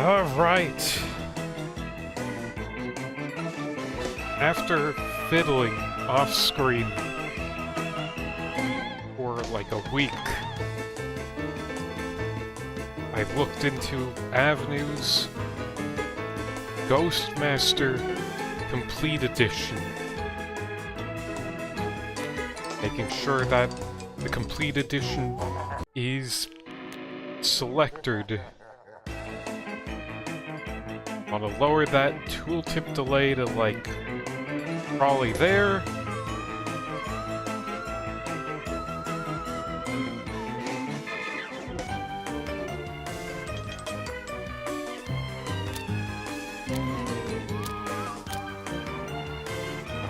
Alright. After fiddling off-screen for like a week, I've looked into Avenue's Ghostmaster Complete Edition, making sure that the Complete Edition is selected. I want to lower that tooltip delay to like probably there.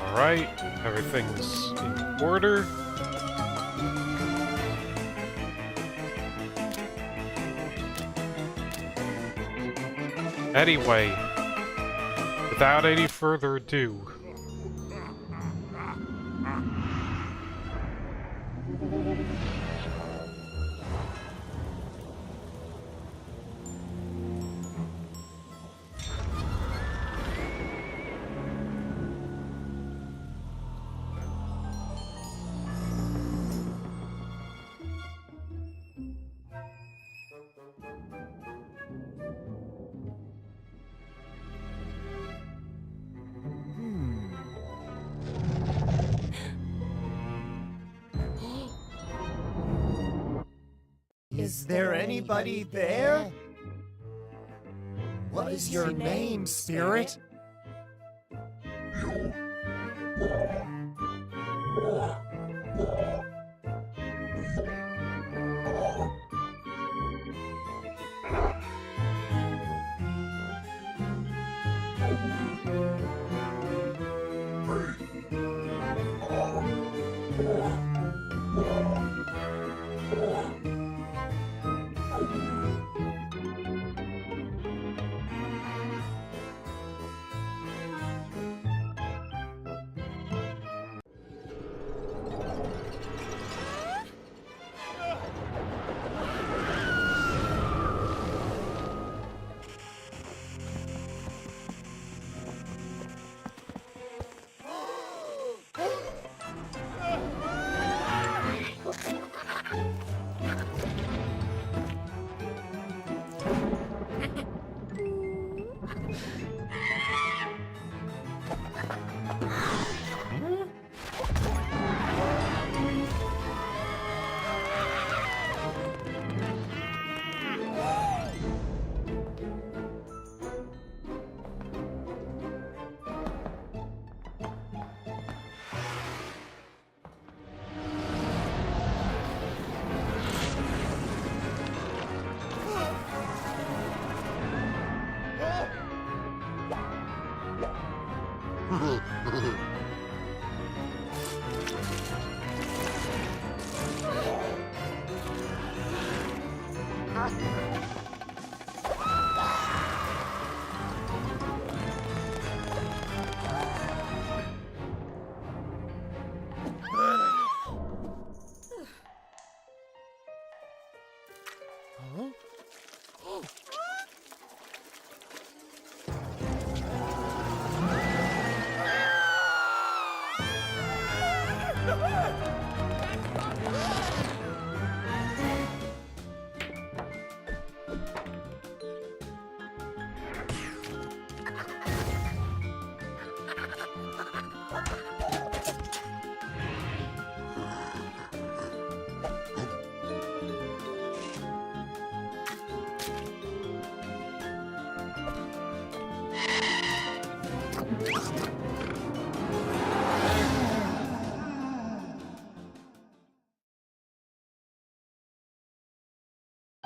Alright, everything's in order. Anyway, without any further ado, Is there anybody there? What is your name, spirit?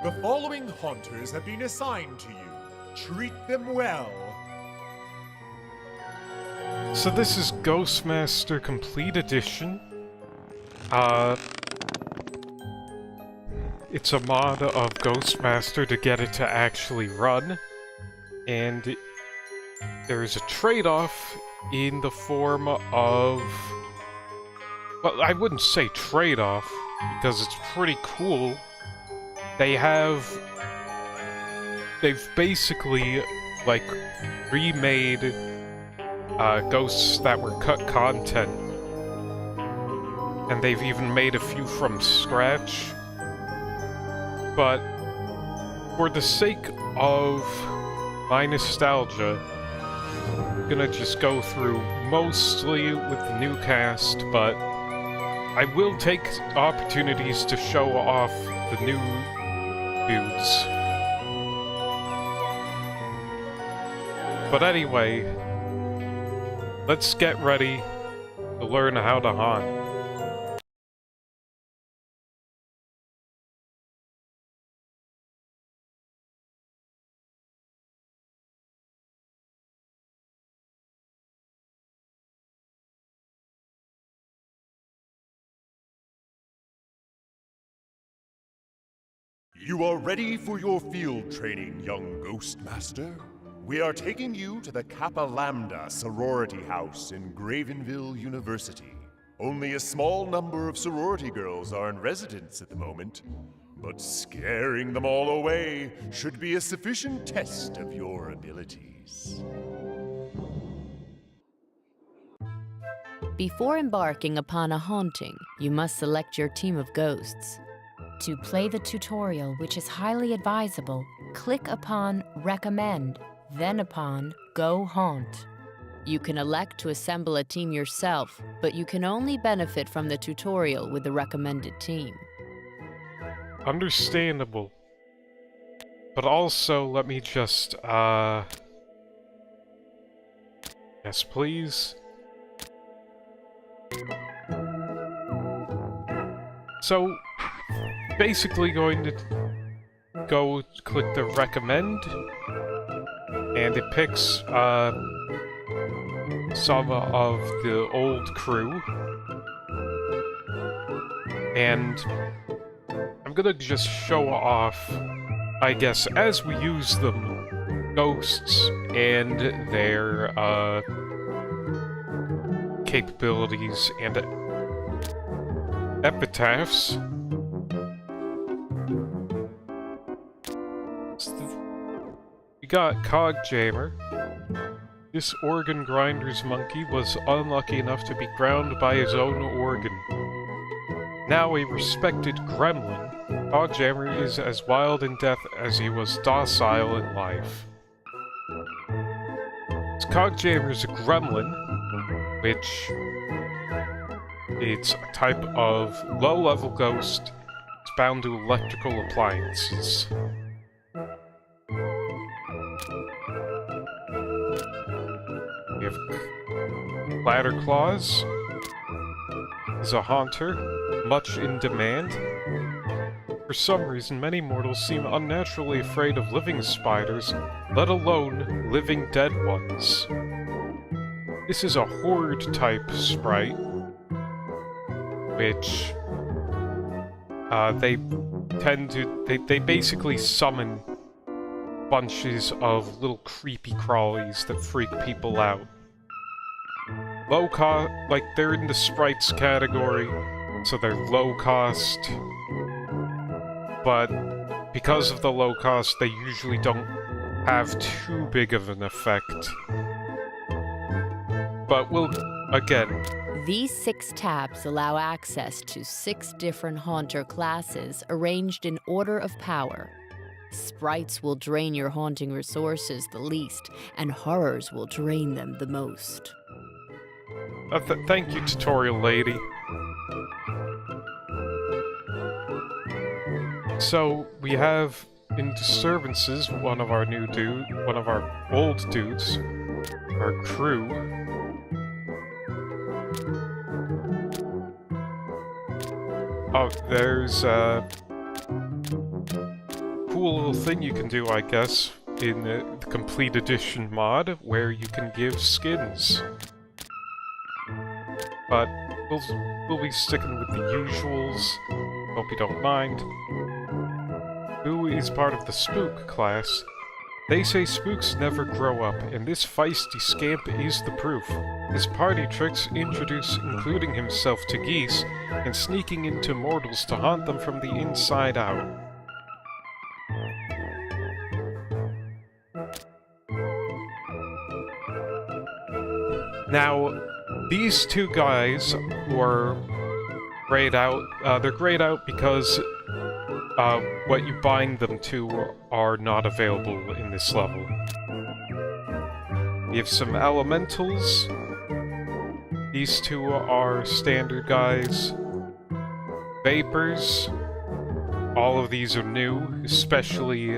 The following haunters have been assigned to you. Treat them well. so this is Ghostmaster Complete Edition. It's a mod of Ghostmaster to get it to actually run, and there's a trade-off in the form of... well, I wouldn't say trade-off, because it's pretty cool. They have they've basically, like, remade ghosts that were cut content. And they've even made a few from scratch. But for the sake of my nostalgia, I'm gonna just go through mostly with the new cast, but I will take opportunities to show off the new dudes. But anyway, let's get ready to learn how to haunt. You are ready for your field training, young Ghost Master. We are taking you to the Kappa Lambda sorority house in Gravenville University. Only a small number of sorority girls are in residence at the moment, but scaring them all away should be a sufficient test of your abilities. Before embarking upon a haunting, you must select your team of ghosts. To play the tutorial, which is highly advisable, click upon Recommend, then upon Go Haunt. You can elect to assemble a team yourself, but you can only benefit from the tutorial with the recommended team. Understandable. But also, let me just, yes, please. So, basically going to go click the recommend, and it picks, some of the old crew. And I'm gonna just show off, I guess, as we use them, ghosts and their, capabilities and epitaphs. We got Cogjammer. This organ grinder's monkey was unlucky enough to be ground by his own organ. Now a respected gremlin, Cogjammer is as wild in death as he was docile in life. Cogjammer's a gremlin, which it's a type of low-level ghost. It's bound to electrical appliances. We have Clatterclaws. He's a haunter, much in demand. For some reason, many mortals seem unnaturally afraid of living spiders, let alone living dead ones. This is a horde-type sprite, which they tend to... They basically summon bunches of little creepy crawlies that freak people out. Low cost, like, they're in the sprites category, so they're low cost, but because of the low cost, they usually don't have too big of an effect. But we'll, again... These 6 tabs allow access to 6 different haunter classes arranged in order of power. Sprites will drain your haunting resources the least, and horrors will drain them the most. Thank you, tutorial lady. So, we have in disturbances one of our old dudes, our crew. Oh, there's a cool little thing you can do, I guess, in the Complete Edition mod, where you can give skins. But we'll be sticking with the usuals. Hope you don't mind. Who is part of the Spook class? They say spooks never grow up, and this feisty scamp is the proof. His party tricks introduce including himself to geese, and sneaking into mortals to haunt them from the inside out. Now, these two guys were grayed out. They're grayed out because what you bind them to are not available in this level. We have some elementals. These two are standard guys. Vapors. All of these are new, especially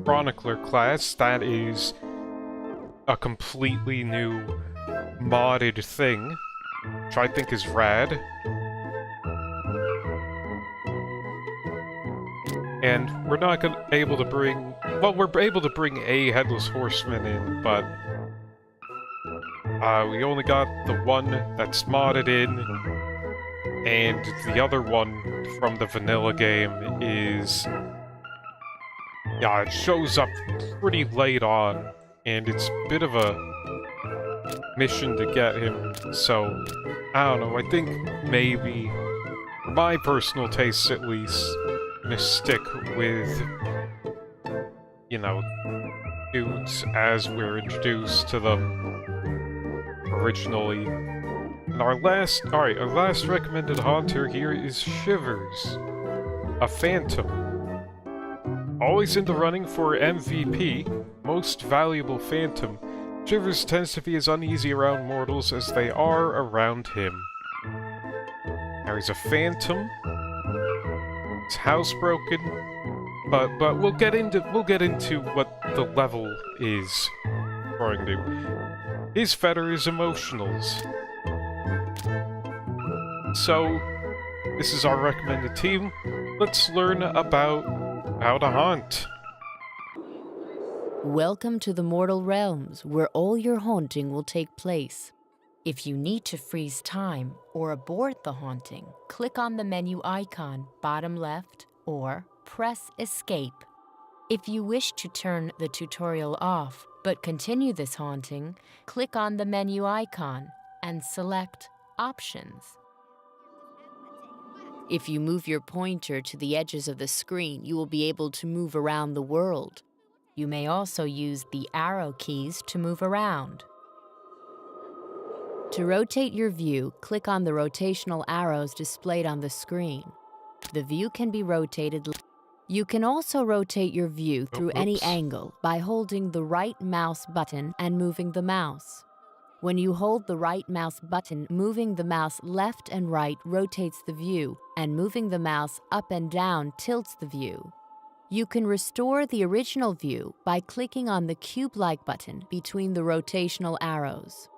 Chronicler class. That is a completely new modded thing, which I think is rad. And we're not able to bring... Well, we're able to bring a Headless Horseman in, but... we only got the one that's modded in, and the other one from the vanilla game is... Yeah, it shows up pretty late on, and it's a bit of a mission to get him, so... I don't know, I think maybe, for my personal tastes at least, I'm gonna stick with, you know, dudes as we're introduced to them originally. And our last recommended haunter here is Shivers, a phantom. Always in the running for MVP, most valuable phantom, Shivers tends to be as uneasy around mortals as they are around him. Now he's a phantom. His housebroken, but we'll get into what the level is according to. His fetter is emotionals. So this is our recommended team. Let's learn about how to haunt. Welcome to the mortal realms, where all your haunting will take place. If you need to freeze time or abort the haunting, click on the menu icon bottom left or press Escape. If you wish to turn the tutorial off but continue this haunting, click on the menu icon and select Options. If you move your pointer to the edges of the screen, you will be able to move around the world. You may also use the arrow keys to move around. To rotate your view, click on the rotational arrows displayed on the screen. The view can be rotated. You can also rotate your view through any angle by holding the right mouse button and moving the mouse. When you hold the right mouse button, moving the mouse left and right rotates the view, and moving the mouse up and down tilts the view. You can restore the original view by clicking on the cube-like button between the rotational arrows.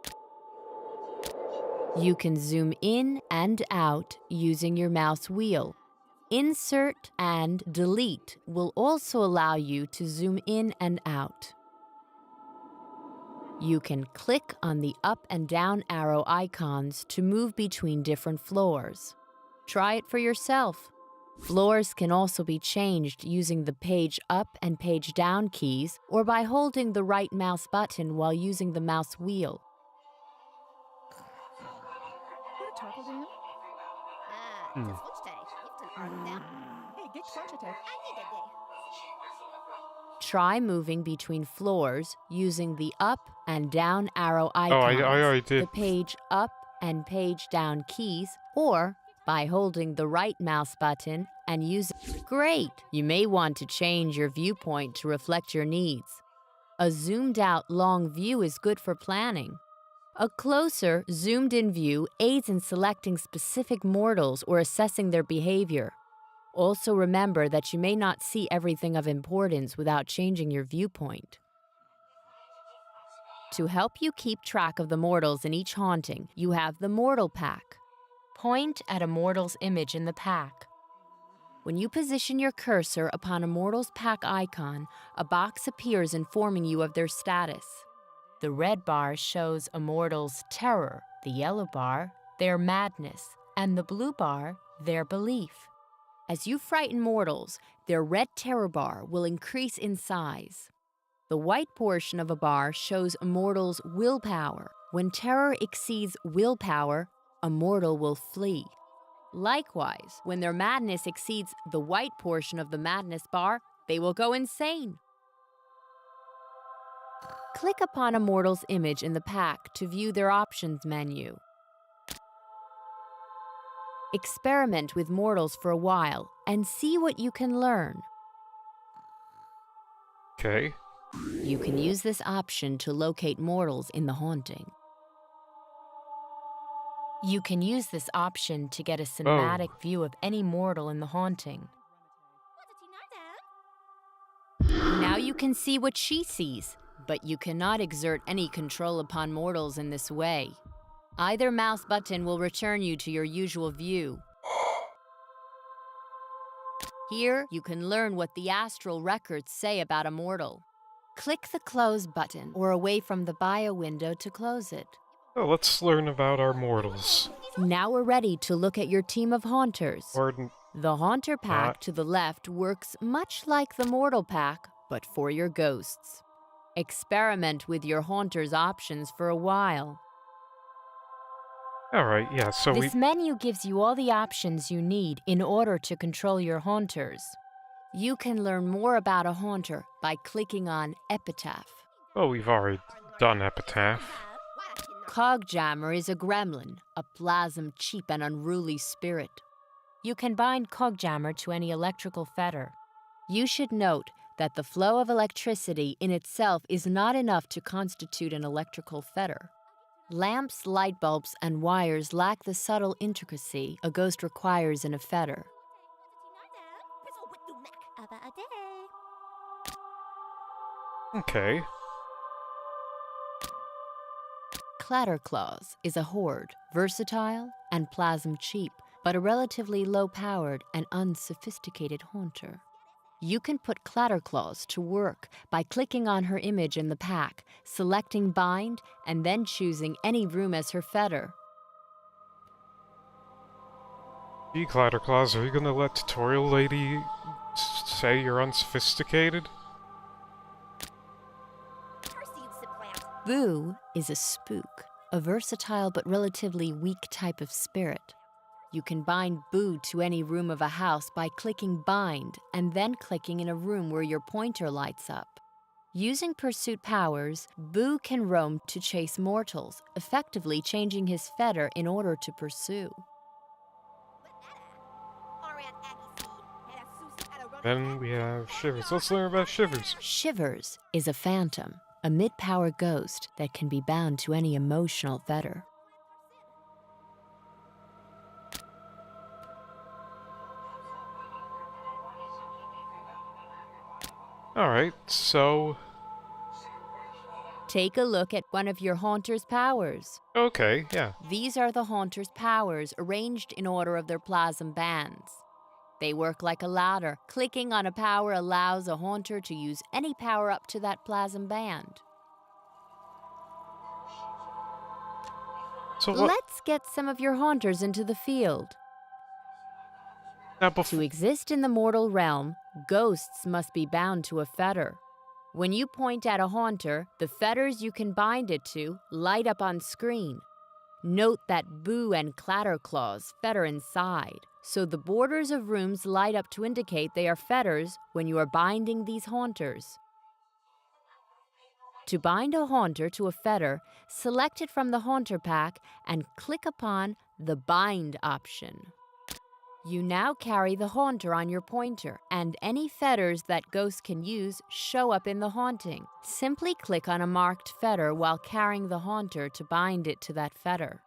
You can zoom in and out using your mouse wheel. Insert and delete will also allow you to zoom in and out. You can click on the up and down arrow icons to move between different floors. Try it for yourself. Floors can also be changed using the page up and page down keys or by holding the right mouse button while using the mouse wheel. Try moving between floors using the up and down arrow icons, I already did. the page up and page down keys, or by holding the right mouse button and using... Great! You may want to change your viewpoint to reflect your needs. A zoomed out long view is good for planning. A closer, zoomed-in view aids in selecting specific mortals or assessing their behavior. Also remember that you may not see everything of importance without changing your viewpoint. To help you keep track of the mortals in each haunting, you have the Mortal Pack. Point at a mortal's image in the pack. When you position your cursor upon a mortal's pack icon, a box appears informing you of their status. The red bar shows a mortal's terror, the yellow bar, their madness, and the blue bar, their belief. As you frighten mortals, their red terror bar will increase in size. The white portion of a bar shows a mortal's willpower. When terror exceeds willpower, a mortal will flee. Likewise, when their madness exceeds the white portion of the madness bar, they will go insane. Click upon a mortal's image in the pack to view their options menu. Experiment with mortals for a while and see what you can learn. Okay. You can use this option to locate mortals in the haunting. You can use this option to get a cinematic view of any mortal in the haunting. Now you can see what she sees, but you cannot exert any control upon mortals in this way. Either mouse button will return you to your usual view. Here, you can learn what the astral records say about a mortal. Click the Close button or away from the bio window to close it. Oh, let's learn about our mortals. Now we're ready to look at your team of haunters. Or The Haunter Pack to the left works much like the Mortal Pack, but for your ghosts. Experiment with your Haunter's options for a while. Alright, yeah, so This menu gives you all the options you need in order to control your Haunters. You can learn more about a Haunter by clicking on Epitaph. Oh, we've already done Epitaph. Cogjammer is a gremlin, a plasm cheap and unruly spirit. You can bind Cogjammer to any electrical fetter. You should note that the flow of electricity in itself is not enough to constitute an electrical fetter. Lamps, light bulbs, and wires lack the subtle intricacy a ghost requires in a fetter. Okay. Clatterclaws is a horde, versatile and plasm cheap, but a relatively low-powered and unsophisticated haunter. You can put Clatterclaws to work by clicking on her image in the pack, selecting Bind, and then choosing any room as her fetter. Gee, Clatterclaws, are you gonna let Tutorial Lady say you're unsophisticated? Boo is a spook, a versatile but relatively weak type of spirit. You can bind Boo to any room of a house by clicking Bind and then clicking in a room where your pointer lights up. Using pursuit powers, Boo can roam to chase mortals, effectively changing his fetter in order to pursue. Then we have Shivers. Let's learn about Shivers. Shivers is a phantom, a mid-power ghost that can be bound to any emotional fetter. Alright, so... Take a look at one of your Haunter's powers. Okay, yeah. These are the Haunter's powers arranged in order of their plasm bands. They work like a ladder. Clicking on a power allows a Haunter to use any power up to that plasm band. So what... Let's get some of your Haunters into the field. Now, To exist in the mortal realm, ghosts must be bound to a fetter. When you point at a Haunter, the fetters you can bind it to light up on screen. Note that Boo and Clatterclaws fetter inside, so the borders of rooms light up to indicate they are fetters when you are binding these Haunters. To bind a Haunter to a fetter, select it from the Haunter pack and click upon the Bind option. You now carry the Haunter on your pointer, and any fetters that ghosts can use show up in the haunting. Simply click on a marked fetter while carrying the Haunter to bind it to that fetter.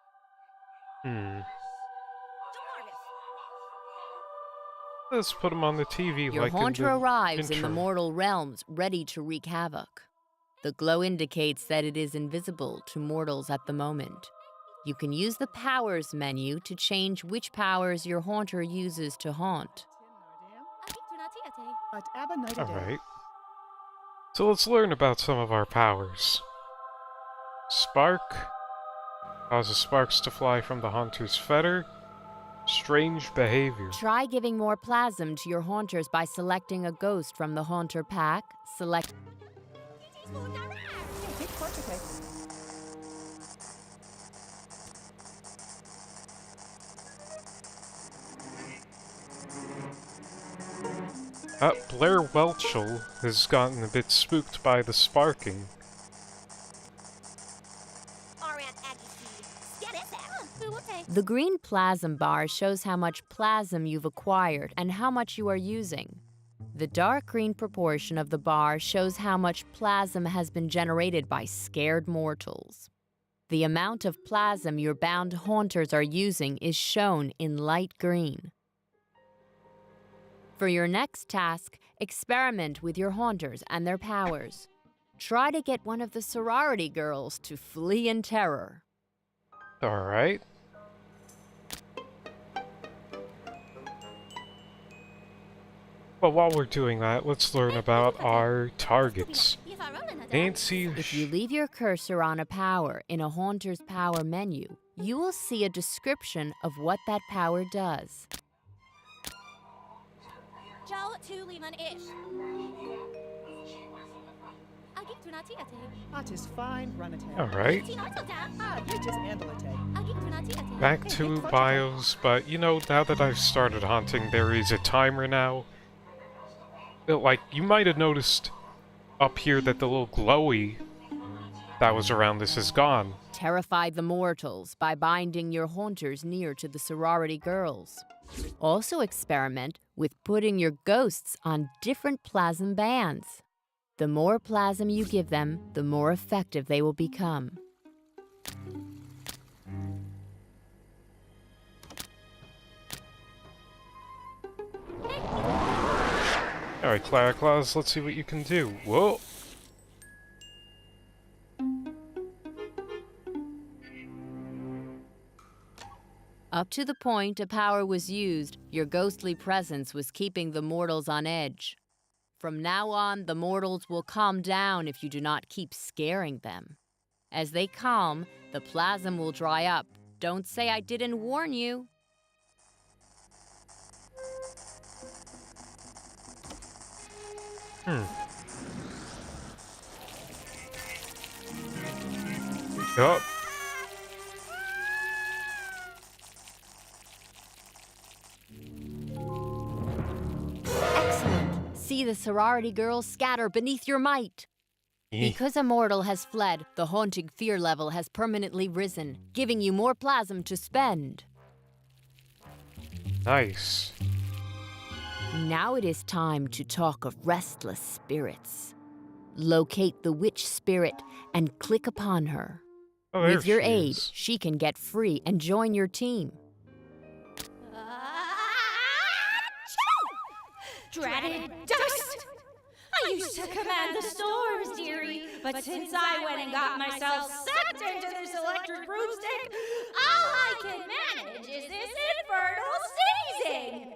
Let's put him on the TV Your like in Haunter the arrives in intro. the mortal realms, ready to wreak havoc. The glow indicates that it is invisible to mortals at the moment. You can use the Powers menu to change which powers your Haunter uses to haunt. Alright. So let's learn about some of our powers. Spark. Causes sparks to fly from the Haunter's fetter. Strange behavior. Try giving more plasm to your Haunters by selecting a ghost from the Haunter pack. Select... Blair Welchel has gotten a bit spooked by the sparking. The green plasm bar shows how much plasm you've acquired and how much you are using. The dark green proportion of the bar shows how much plasm has been generated by scared mortals. The amount of plasm your bound haunters are using is shown in light green. For your next task, experiment with your haunters and their powers. Try to get one of the sorority girls to flee in terror. Alright. Well, while we're doing that, let's learn about our targets. Nancy... If you leave your cursor on a power in a haunter's power menu, you will see a description of what that power does. That is fine, Runate. Alright. You just handle it. Back to bios, but you know, now that I've started haunting, there is a timer now. Like, you might have noticed up here that the little glowy that was around this is gone. Terrify the mortals by binding your haunters near to the sorority girls. Also experiment with putting your ghosts on different plasm bands. The more plasm you give them, the more effective they will become. Alright, Clara Claus, let's see what you can do. Whoa! Up to the point a power was used, your ghostly presence was keeping the mortals on edge. From now on, the mortals will calm down if you do not keep scaring them. As they calm, the plasm will dry up. Don't say I didn't warn you. Yup. Excellent. See the sorority girls scatter beneath your might. Because a mortal has fled, the haunting fear level has permanently risen, giving you more plasm to spend. Nice. Now it is time to talk of restless spirits. Locate the witch spirit and click upon her. Oh, there With your she aid, is. she can get free and join your team. Dreaded dust! I used to command the storms, dearie, but since I went and got myself sucked into this electric broomstick, all I can manage is this infernal sneezing!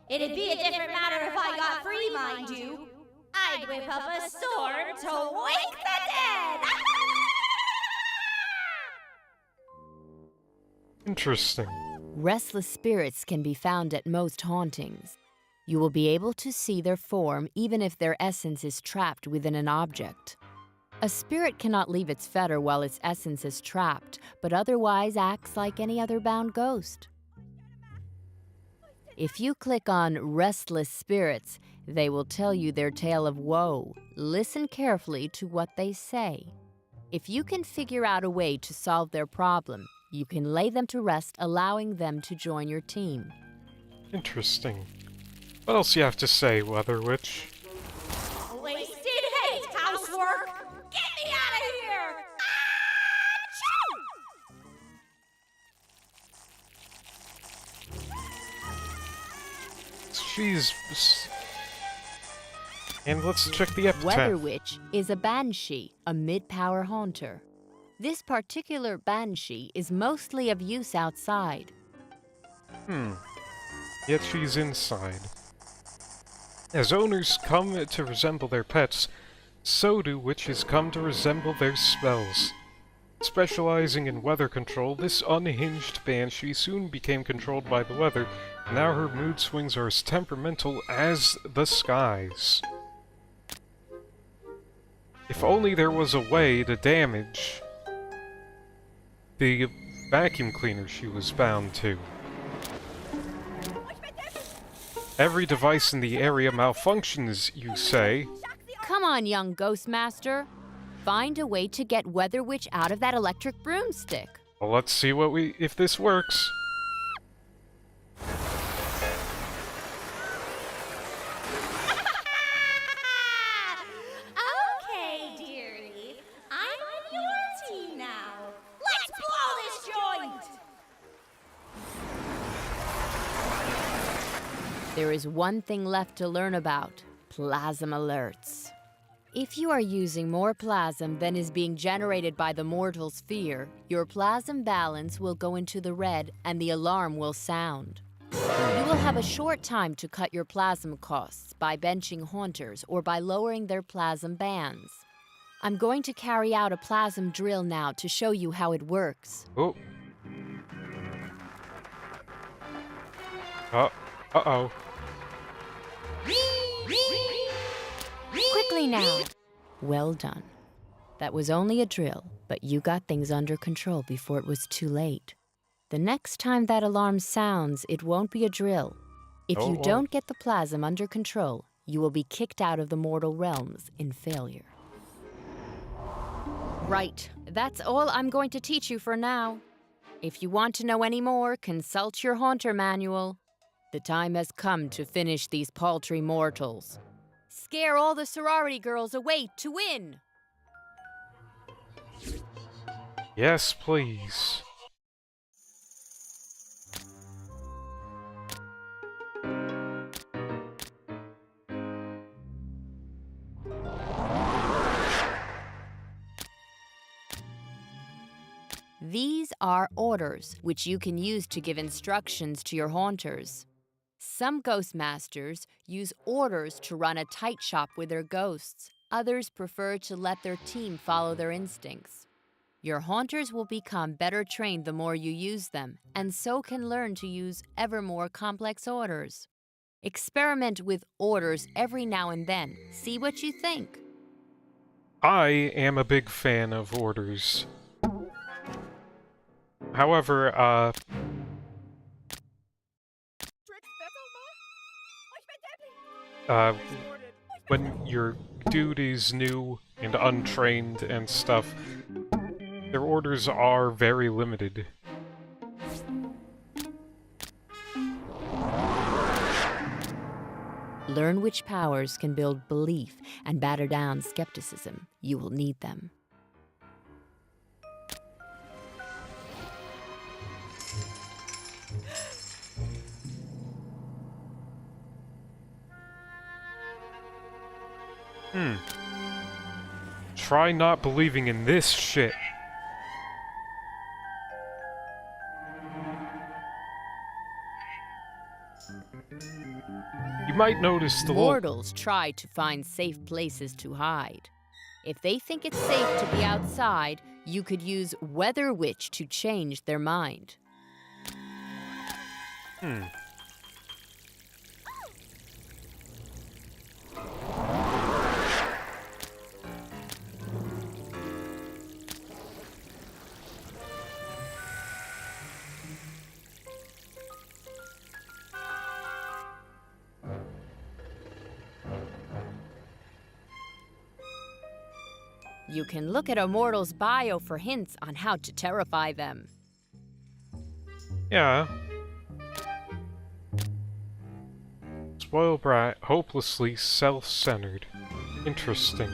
It'd be a different matter if I got free, mind you. I'd whip up a storm to wake the dead! Interesting. Restless spirits can be found at most hauntings. You will be able to see their form even if their essence is trapped within an object. A spirit cannot leave its fetter while its essence is trapped, but otherwise acts like any other bound ghost. If you click on Restless Spirits, they will tell you their tale of woe. Listen carefully to what they say. If you can figure out a way to solve their problem, you can lay them to rest, allowing them to join your team. Interesting. What else you have to say, Weather Witch? Wasted hate, housework! Get me out of here! She's... And let's check the epitaph. Weather Witch is a banshee, a mid-power haunter. This particular banshee is mostly of use outside. Yet she's inside. As owners come to resemble their pets, so do witches come to resemble their spells. Specializing in weather control, this unhinged banshee soon became controlled by the weather, and now her mood swings are as temperamental as the skies. If only there was a way to damage the vacuum cleaner she was bound to. Every device in the area malfunctions, you say? Come on, young Ghostmaster. Find a way to get Weather Witch out of that electric broomstick. Well, let's see if this works. Okay, dearie. I'm on your team now. Let's blow this joint! There is one thing left to learn about: plasm alerts. If you are using more plasm than is being generated by the mortal sphere, your plasm balance will go into the red and the alarm will sound. You will have a short time to cut your plasm costs by benching haunters or by lowering their plasm bands. I'm going to carry out a plasm drill now to show you how it works. Oh. Uh-oh. Quickly now. Well done. That was only a drill, but you got things under control before it was too late. The next time that alarm sounds, it won't be a drill. If you don't get the plasm under control, you will be kicked out of the mortal realms in failure. Right, that's all I'm going to teach you for now. If you want to know any more, consult your Haunter manual. The time has come to finish these paltry mortals. Scare all the sorority girls away to win! Yes, please. These are orders, which you can use to give instructions to your haunters. Some ghost masters use orders to run a tight shop with their ghosts. Others prefer to let their team follow their instincts. Your haunters will become better trained the more you use them, and so can learn to use ever more complex orders. Experiment with orders every now and then. See what you think. I am a big fan of orders. However, when your dude is new and untrained and stuff, their orders are very limited. Learn which powers can build belief and batter down skepticism. You will need them. Try not believing in this shit. You might notice the Mortals try to find safe places to hide. If they think it's safe to be outside, you could use Weather Witch to change their mind. You can look at a mortal's bio for hints on how to terrify them. Yeah. Spoiled brat, hopelessly self-centered. Interesting.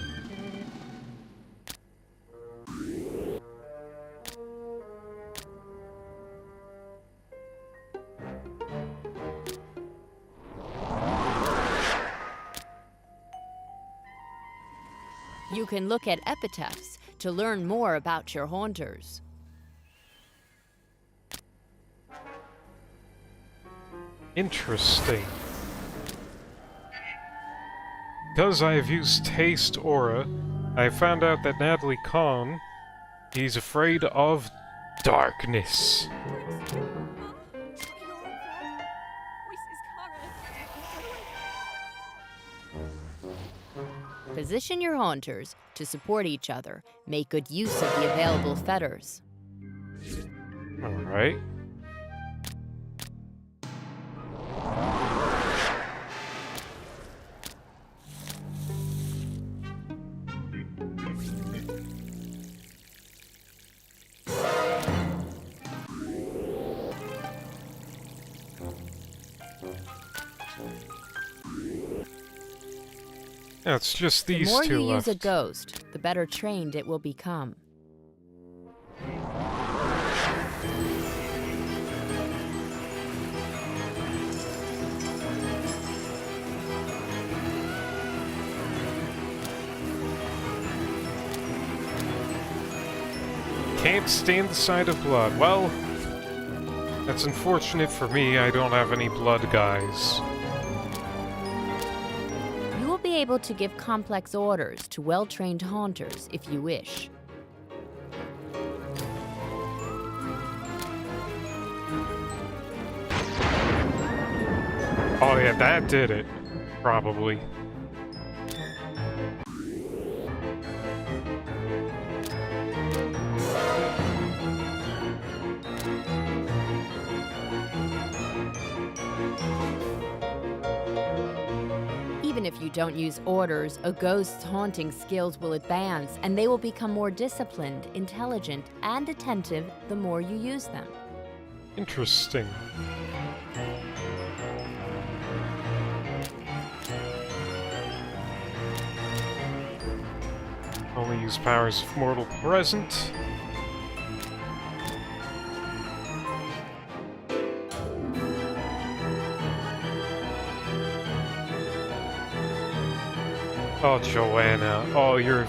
You can look at epitaphs to learn more about your haunters. Interesting. Because I have used Taste Aura, I found out that Natalie Kahn, he's afraid of darkness. Position your haunters to support each other. Make good use of the available fetters. Alright. It's just The these more two you use left. a ghost, the better trained it will become. Can't stand the sight of blood. Well, that's unfortunate for me. I don't have any blood guys. You will be able to give complex orders to well-trained haunters if you wish. Oh yeah, that did it. Probably. Even if you don't use orders, a ghost's haunting skills will advance, and they will become more disciplined, intelligent, and attentive the more you use them. Interesting. Only use powers of mortal present. Oh, Joanna. Oh, you're...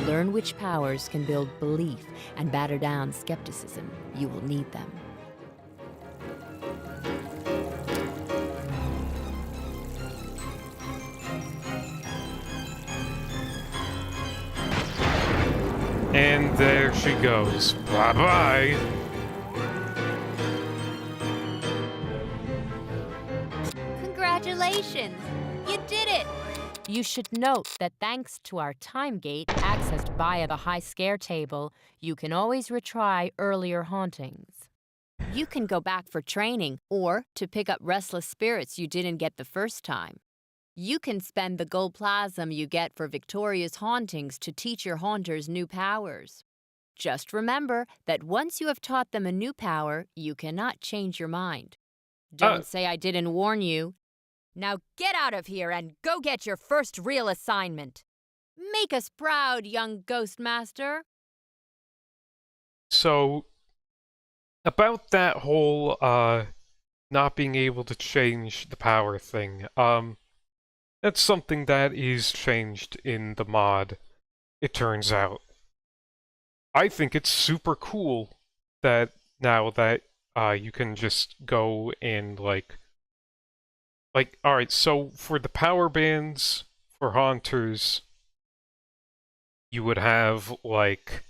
Learn which powers can build belief and batter down skepticism. You will need them. And there she goes. Bye-bye. Congratulations! You did it! You should note that thanks to our time gate accessed via the high scare table, you can always retry earlier hauntings. You can go back for training or to pick up restless spirits you didn't get the first time. You can spend the gold plasm you get for victorious hauntings to teach your haunters new powers. Just remember that once you have taught them a new power, you cannot change your mind. Don't say I didn't warn you. Now get out of here and go get your first real assignment. Make us proud, young Ghost Master. So, about that whole, not being able to change the power thing, that's something that is changed in the mod, it turns out. I think it's super cool that now that, you can just go and, like, alright, so for the power bands for haunters, you would have, like...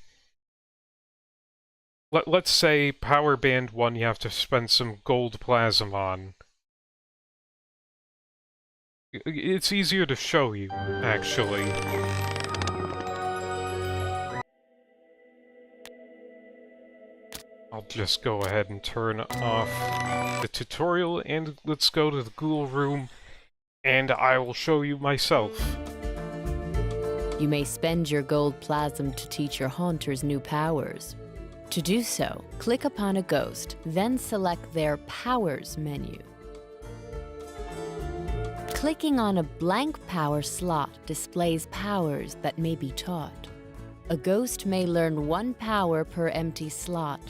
Let's say power band 1 you have to spend some gold plasm on. It's easier to show you, actually. I'll just go ahead and turn off the tutorial, and let's go to the ghoul room, and I will show you myself. You may spend your gold plasm to teach your haunters new powers. To do so, click upon a ghost, then select their Powers menu. Clicking on a blank power slot displays powers that may be taught. A ghost may learn 1 power per empty slot.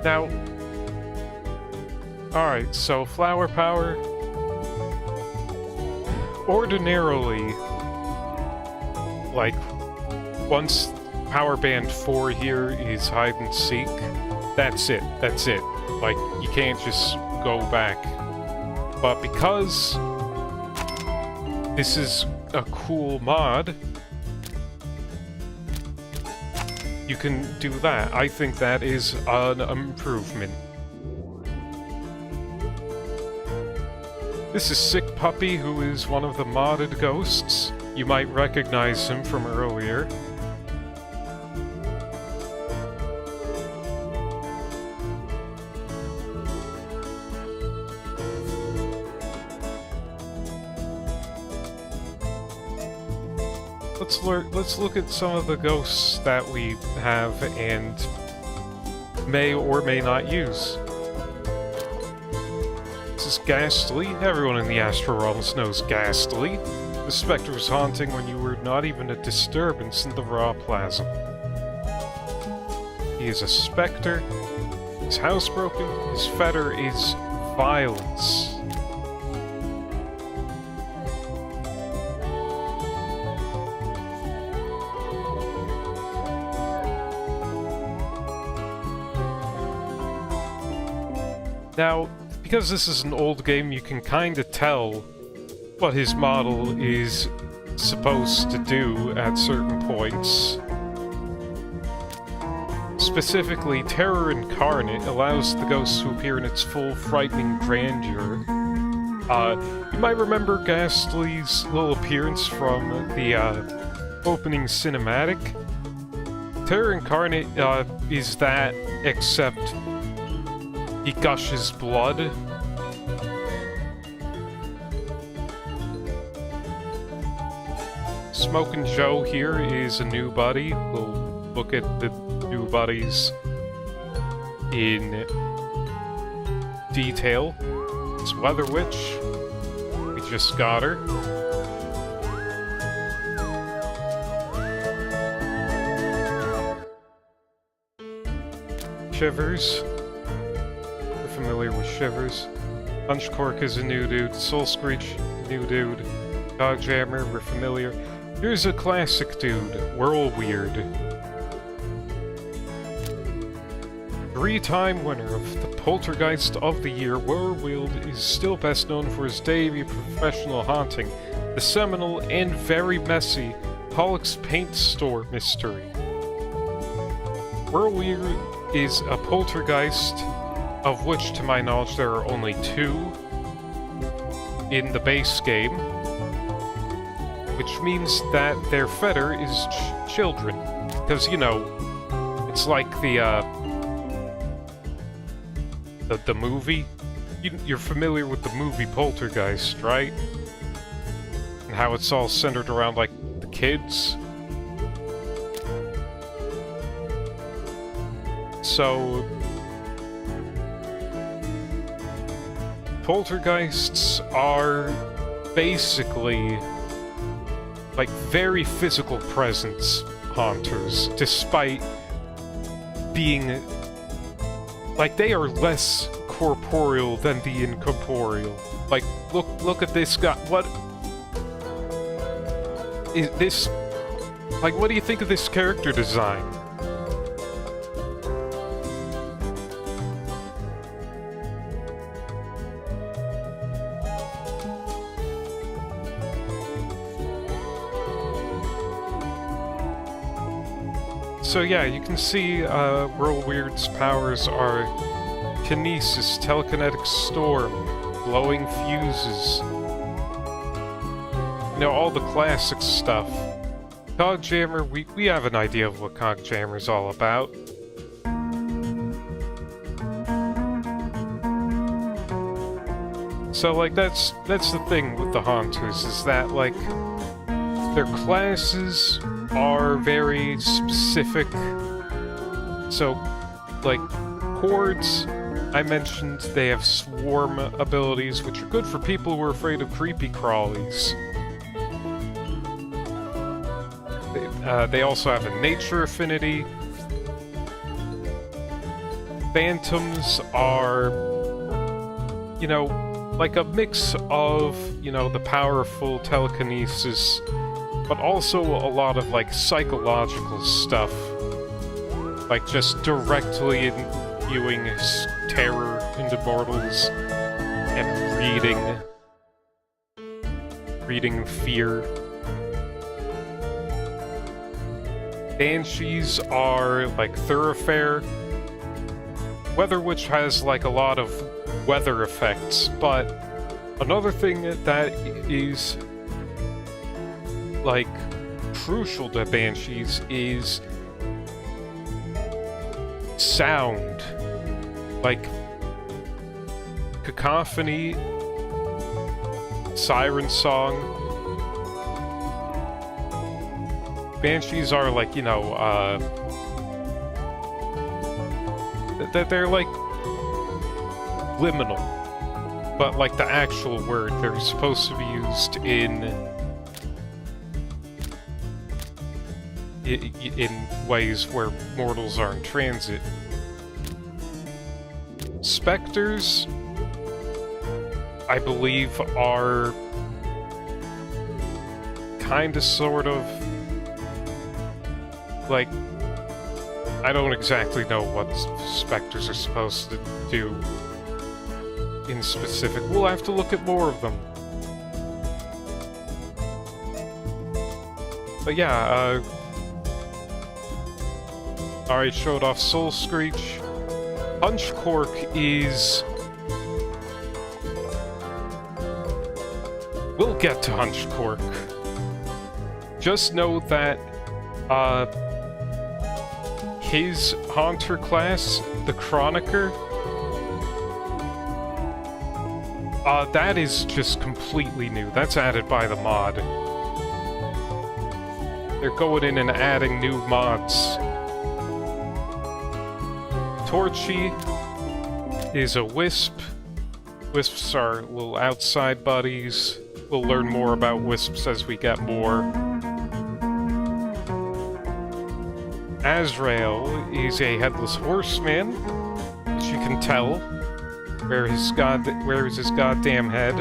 Now, alright, so flower power. Ordinarily, like, once power band 4 here is hide and seek, that's it. Like, you can't just go back. But because this is a cool mod, you can do that. I think that is an improvement. This is Sick Puppy, who is one of the modded ghosts. You might recognize him from earlier. Let's look at some of the ghosts that we have and may or may not use. This is Ghastly. Everyone in the Astral Realms knows Ghastly. The specter was haunting when you were not even a disturbance in the raw plasm. He is a specter. His housebroken. His fetter is violence. Now, because this is an old game, you can kinda tell what his model is supposed to do at certain points. Specifically, Terror Incarnate allows the ghost to appear in its full, frightening grandeur. You might remember Ghastly's little appearance from the opening cinematic. Terror Incarnate is that, except he gushes blood. Smokin' Joe here is a new buddy. We'll look at the new buddies in detail. It's Weather Witch. We just got her. Shivers. We're familiar with Shivers. Punchcork is a new dude. Soul Screech, new dude. Dogjammer, we're familiar. Here's a classic dude, Whirlweird. Three-time winner of the Poltergeist of the Year, Whirlweird is still best known for his debut professional haunting, the seminal and very messy Pollock's Paint Store mystery. Whirlweird is a poltergeist, of which, to my knowledge, there are only 2 in the base game, which means that their fetter is children. Because, you know, it's like the movie. You're familiar with the movie Poltergeist, right? And how it's all centered around, like, the kids. So poltergeists are basically like very physical presence haunters, despite being like they are less corporeal than the incorporeal. Like, look at this guy. What is this? Like, what do you think of this character design? So yeah, you can see Whirlweird's powers are Kinesis, Telekinetic Storm, Glowing Fuses. You know, all the classic stuff. Cogjammer, we have an idea of what Cogjammer's all about. So like that's the thing with the Haunters, is that like their classes are very specific. So, like, Hordes, I mentioned they have swarm abilities, which are good for people who are afraid of creepy crawlies. They also have a nature affinity. Phantoms are, you know, like a mix of, you know, the powerful telekinesis, but also a lot of, like, psychological stuff. Like, just directly imbuing terror into mortals and reading fear. Banshees are, like, Thoroughfare. Weather Witch has, like, a lot of weather effects, but another thing that is like crucial to Banshees is sound. Like cacophony, siren song. Banshees are like, you know, they're like liminal. but like the actual word, they're supposed to be used in ways where mortals are in transit. Spectres, I believe, are kinda sort of like, I don't exactly know what specters are supposed to do in specific. We'll have to look at more of them. But yeah, alright, showed off Soul Screech. Punch Cork is... We'll get to Hunch Cork. Just know that, his Haunter class, the Chroniker, that is just completely new. That's added by the mod. They're going in and adding new mods. Torchy is a Wisp. Wisps are little outside buddies. We'll learn more about Wisps as we get more. Azrael is a Headless Horseman, as you can tell. Where is his goddamn head?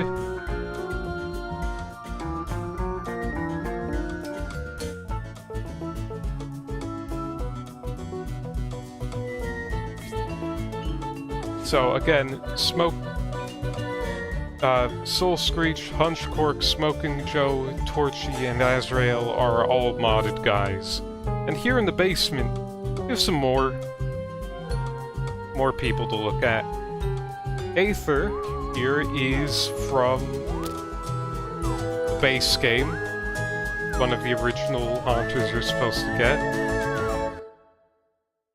So again, Soul Screech, Hunch Cork, Smoking Joe, Torchy, and Azrael are all modded guys. And here in the basement, we have some more people to look at. Aether here is from the base game, one of the original Haunters you're supposed to get.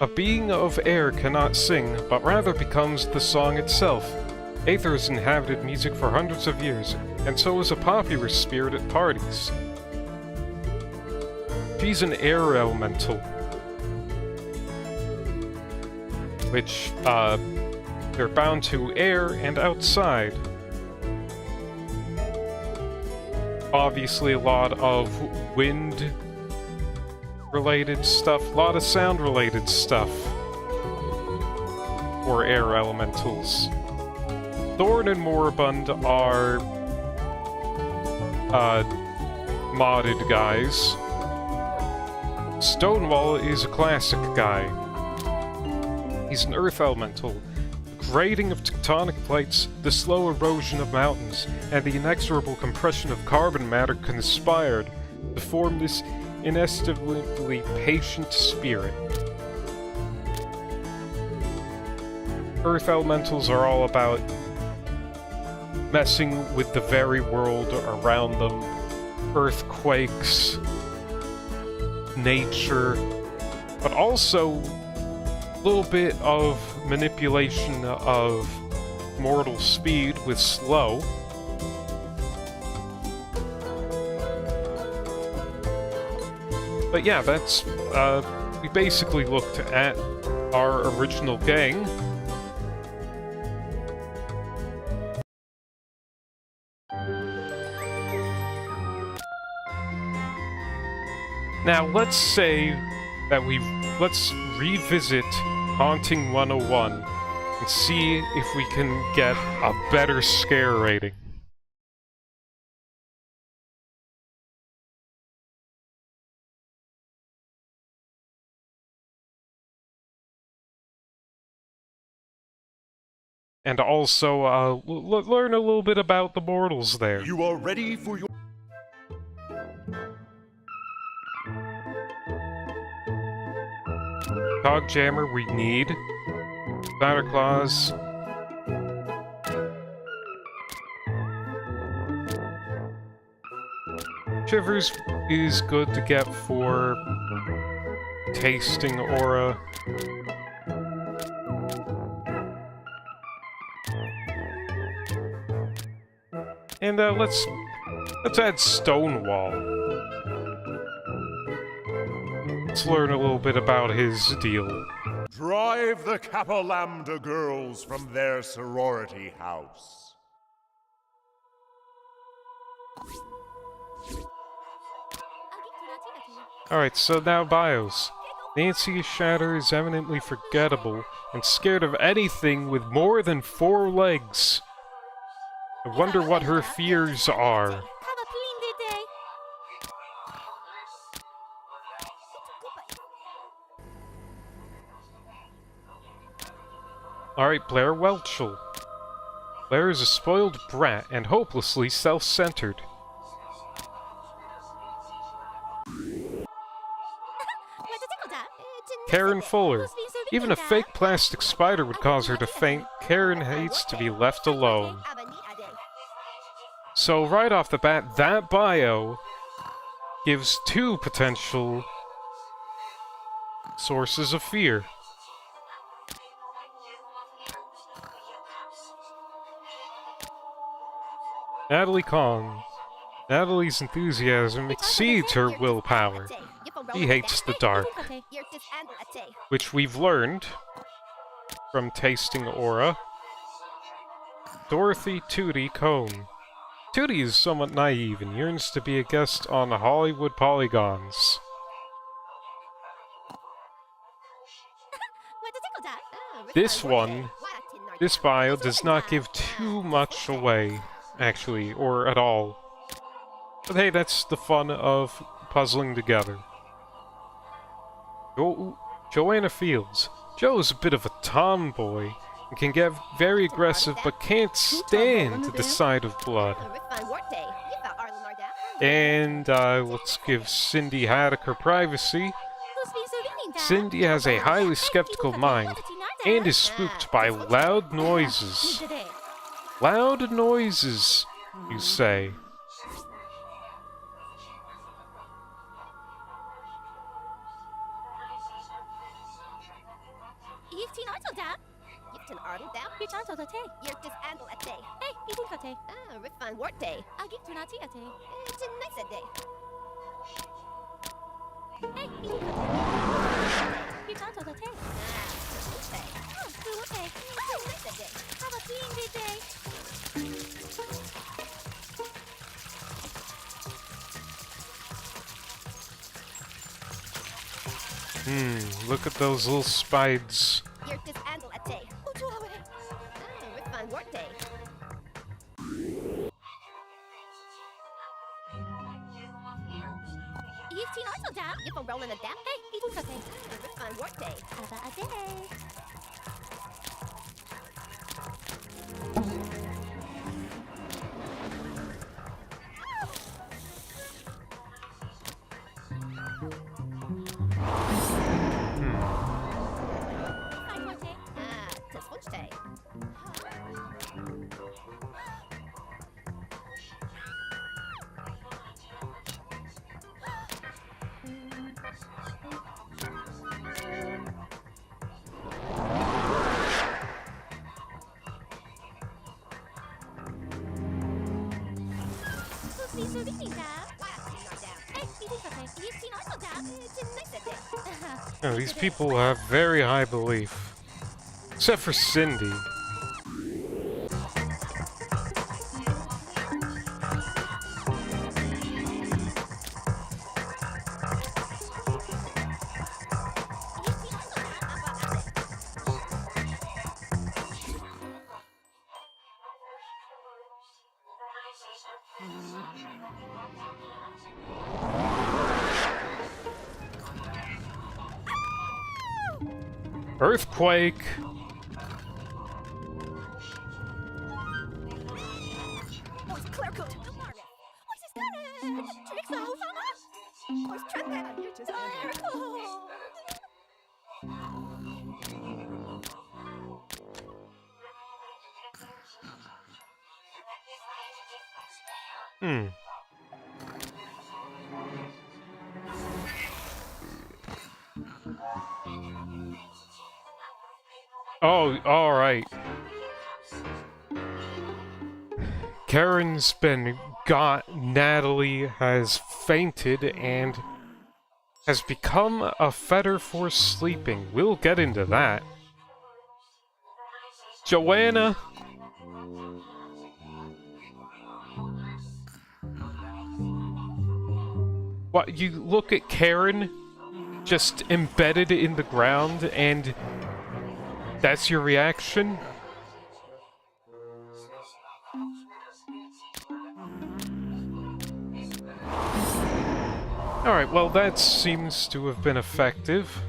A being of air cannot sing, but rather becomes the song itself. Aether has inhabited music for hundreds of years, and so is a popular spirit at parties. She's an air elemental, which, they're bound to air and outside. Obviously a lot of wind-related stuff, a lot of sound-related stuff for air elementals. Thorn and Moribund are modded guys. Stonewall is a classic guy. He's an earth elemental. The grating of tectonic plates, the slow erosion of mountains, and the inexorable compression of carbon matter conspired to form this inestimably patient spirit. Earth elementals are all about messing with the very world around them. Earthquakes, nature, but also a little bit of manipulation of mortal speed with slow. But yeah, that's, we basically looked at our original gang. Now, let's say that let's revisit Haunting 101 and see if we can get a better scare rating. And also, learn a little bit about the mortals there. You are ready for your... Cogjammer we need. Santa Claus. Shivers is good to get for tasting aura. And let's add Stonewall. Let's learn a little bit about his deal. Drive the Kappa Lambda girls from their sorority house. Alright, so now bios. Nancy Shatter is eminently forgettable and scared of anything with more than 4 legs. I wonder what her fears are. Alright, Blair Welchel. Blair is a spoiled brat and hopelessly self-centered. Karen Fuller. Even a fake plastic spider would cause her to faint. Karen hates to be left alone. So right off the bat, that bio gives 2 potential sources of fear. Natalie Kong. Natalie's enthusiasm exceeds her willpower. She hates the dark, which we've learned from tasting Aura. Dorothy Tootie Cone. Tootie is somewhat naive and yearns to be a guest on Hollywood Polygons. This bio does not give too much away, actually, or at all. But hey, that's the fun of puzzling together. Joanna Fields. Joe's a bit of a tomboy and can get very aggressive but can't stand the sight of blood. And let's give Cindy Haddock her privacy. Cindy has a highly skeptical mind and is spooked by loud noises. Loud noises, you say. Look at those little spides. Oh, these people have very high belief. Except for Cindy. Earthquake! Oh, alright. Karen's been got. Natalie has fainted and has become a fetter for sleeping. We'll get into that. Joanna! What, you look at Karen just embedded in the ground and that's your reaction? Alright, well that seems to have been effective.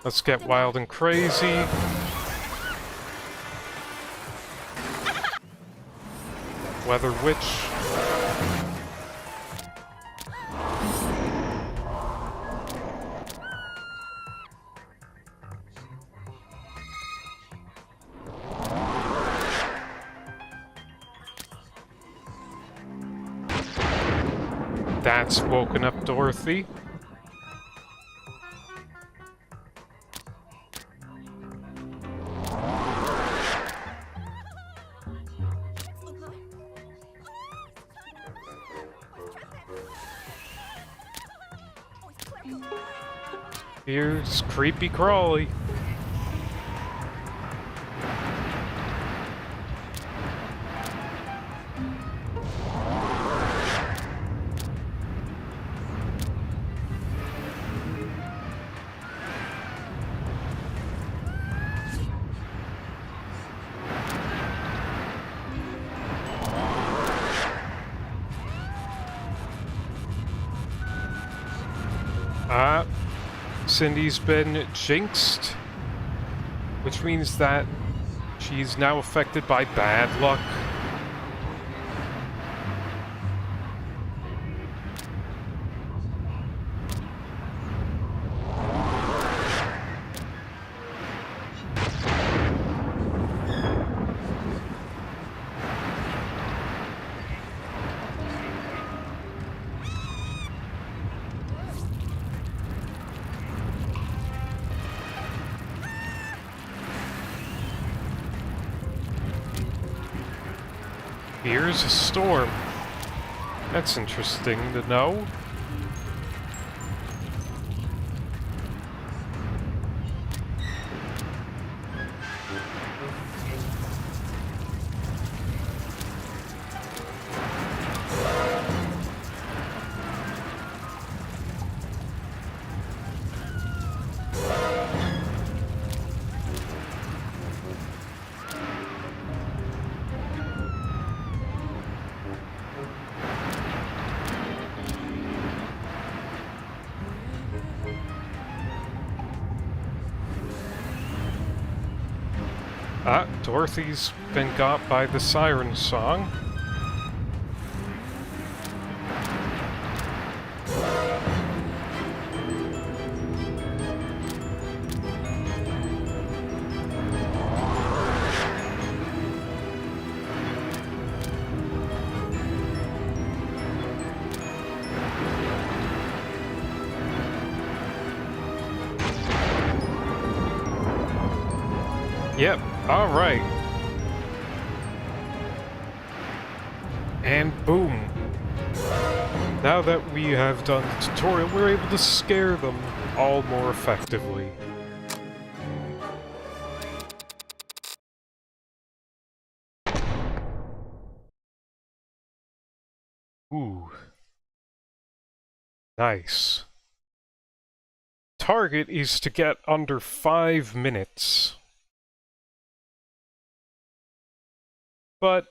Let's get wild and crazy. Weather Witch. That's woken up Dorothy. Here's Creepy Crawly. Cindy's been jinxed, which means that she's now affected by bad luck. Here's a storm. That's interesting to know. Dorothy's been got by the siren song. Yep, alright. And boom. Now that we have done the tutorial, we're able to scare them all more effectively. Ooh. Nice. Target is to get under 5 minutes. But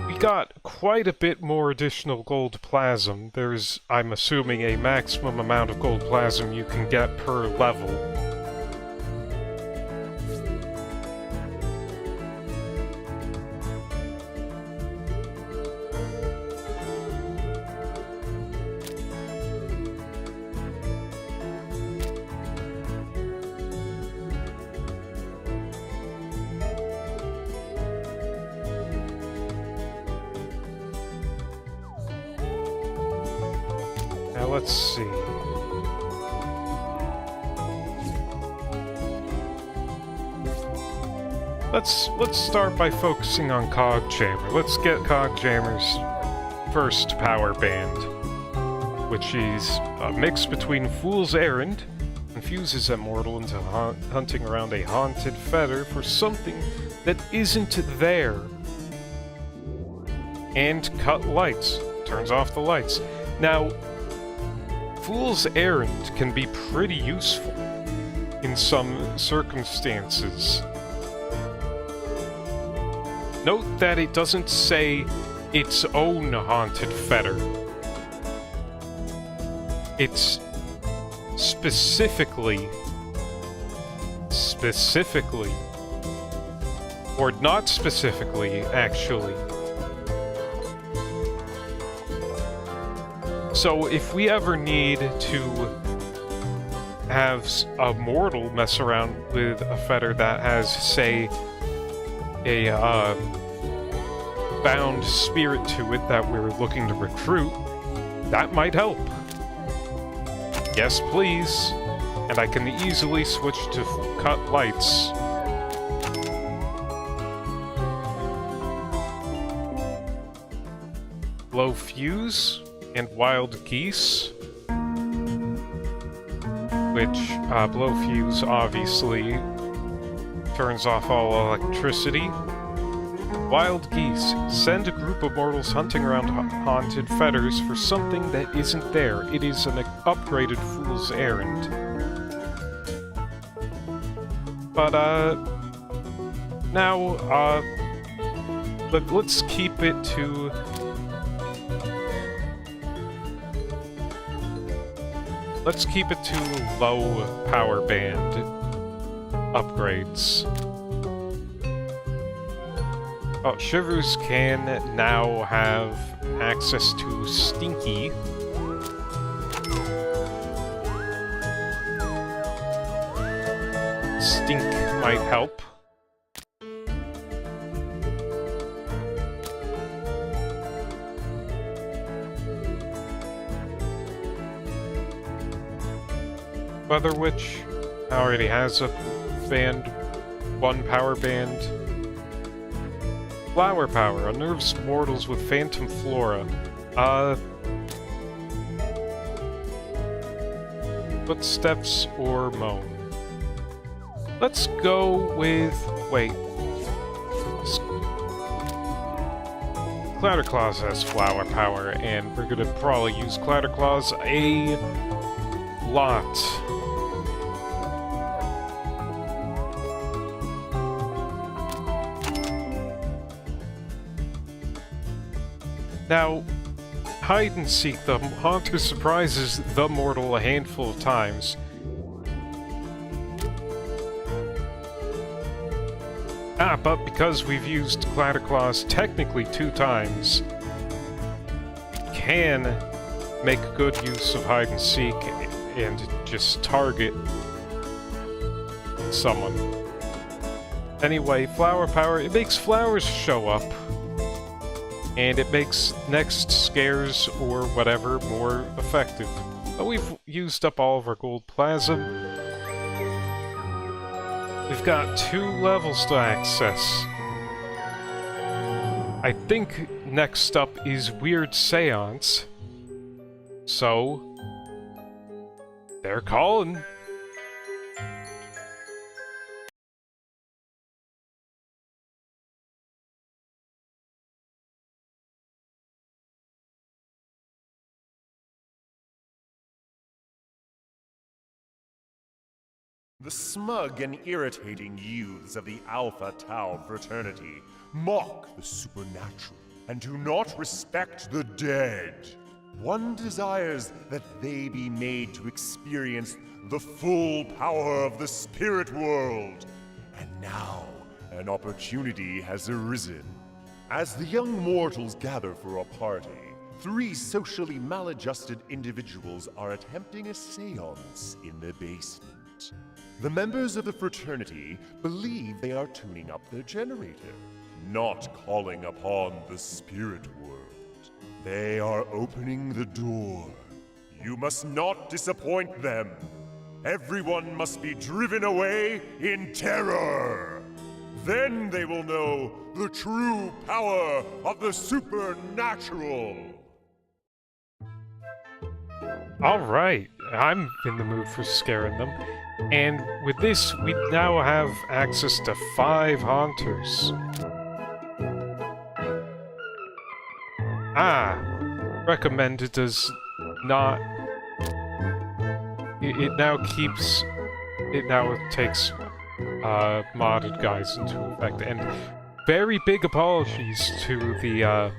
we got quite a bit more additional gold plasm. There's, I'm assuming, a maximum amount of gold plasm you can get per level. Let's see. Let's start by focusing on Cogjammer. Let's get Cogjammer's first power band, which is a mix between Fool's Errand and confuses a mortal into hunting around a haunted fetter for something that isn't there. And cut lights. Turns off the lights. Now, Fool's Errand can be pretty useful in some circumstances. Note that it doesn't say its own haunted fetter. It's specifically, or not specifically, actually. So if we ever need to have a mortal mess around with a fetter that has, say, a bound spirit to it that we're looking to recruit, that might help. Yes, please. And I can easily switch to cut lights. Blow fuse and wild geese. Which, blow fuse obviously turns off all electricity. Wild geese. Send a group of mortals hunting around haunted fetters for something that isn't there. It is an upgraded Fool's Errand. But, now, let's keep it to... Let's keep it to low power band upgrades. Oh, Shivers can now have access to Stinky. Stink might help. Weather Witch already has a band, one power band. Flower Power unnerves mortals with phantom flora. Footsteps or moan. Let's go with... wait. Clatterclaws has Flower Power, and we're gonna probably use Clatterclaws a lot. Now, hide and seek. The Haunter surprises the mortal a handful of times. But because we've used Clatterclaws technically 2 times, can make good use of hide and seek and just target someone. Anyway, Flower Power, it makes flowers show up. And it makes next scares or whatever more effective. But we've used up all of our gold plasm. We've got 2 levels to access. I think next up is Weird Seance. So, they're calling. The smug and irritating youths of the Alpha Tau fraternity mock the supernatural and do not respect the dead. One desires that they be made to experience the full power of the spirit world. And now, an opportunity has arisen. As the young mortals gather for a party, 3 socially maladjusted individuals are attempting a seance in the basement. The members of the fraternity believe they are tuning up their generator, not calling upon the spirit world. They are opening the door. You must not disappoint them. Everyone must be driven away in terror. Then they will know the true power of the supernatural. Alright, I'm in the mood for scaring them. And with this, we now have access to 5 haunters. Ah! Recommended does not... It now keeps... It now takes modded guys into effect. And very big apologies to the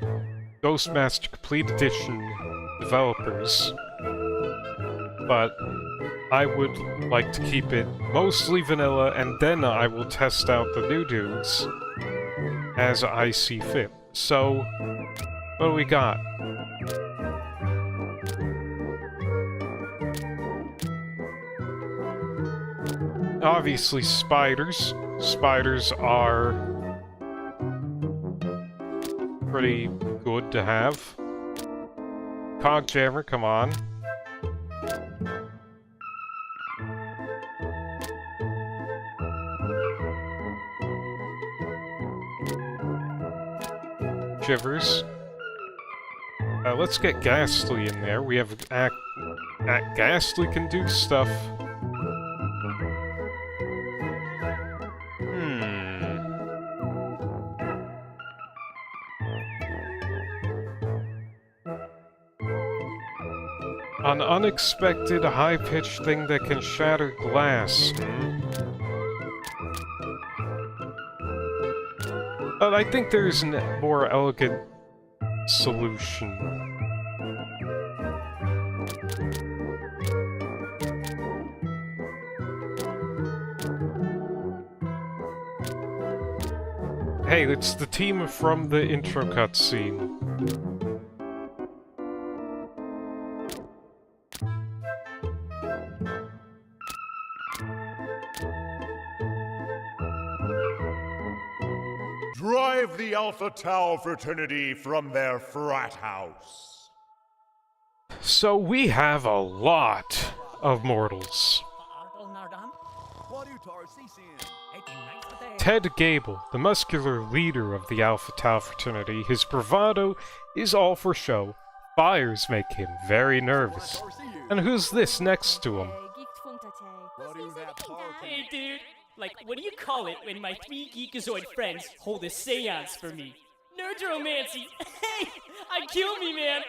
Ghostmaster Complete Edition developers. But I would like to keep it mostly vanilla, and then I will test out the new dudes as I see fit. So, what do we got? Obviously, spiders. Spiders are pretty good to have. Cogjammer, come on. Shivers. Let's get Ghastly in there. We have Ghastly can do stuff. An unexpected high-pitched thing that can shatter glass. But I think there's a more elegant solution. Hey, it's the team from the intro cutscene. Drive the Alpha Tau fraternity from their frat house. So we have a lot of mortals. Ted Gable, the muscular leader of the Alpha Tau fraternity, his bravado is all for show. Fires make him very nervous. And who's this next to him? Hey, dude. Like, what do you call it when my 3 Geekazoid friends hold a seance for me? Nerdromancy! Hey! I killed me, man!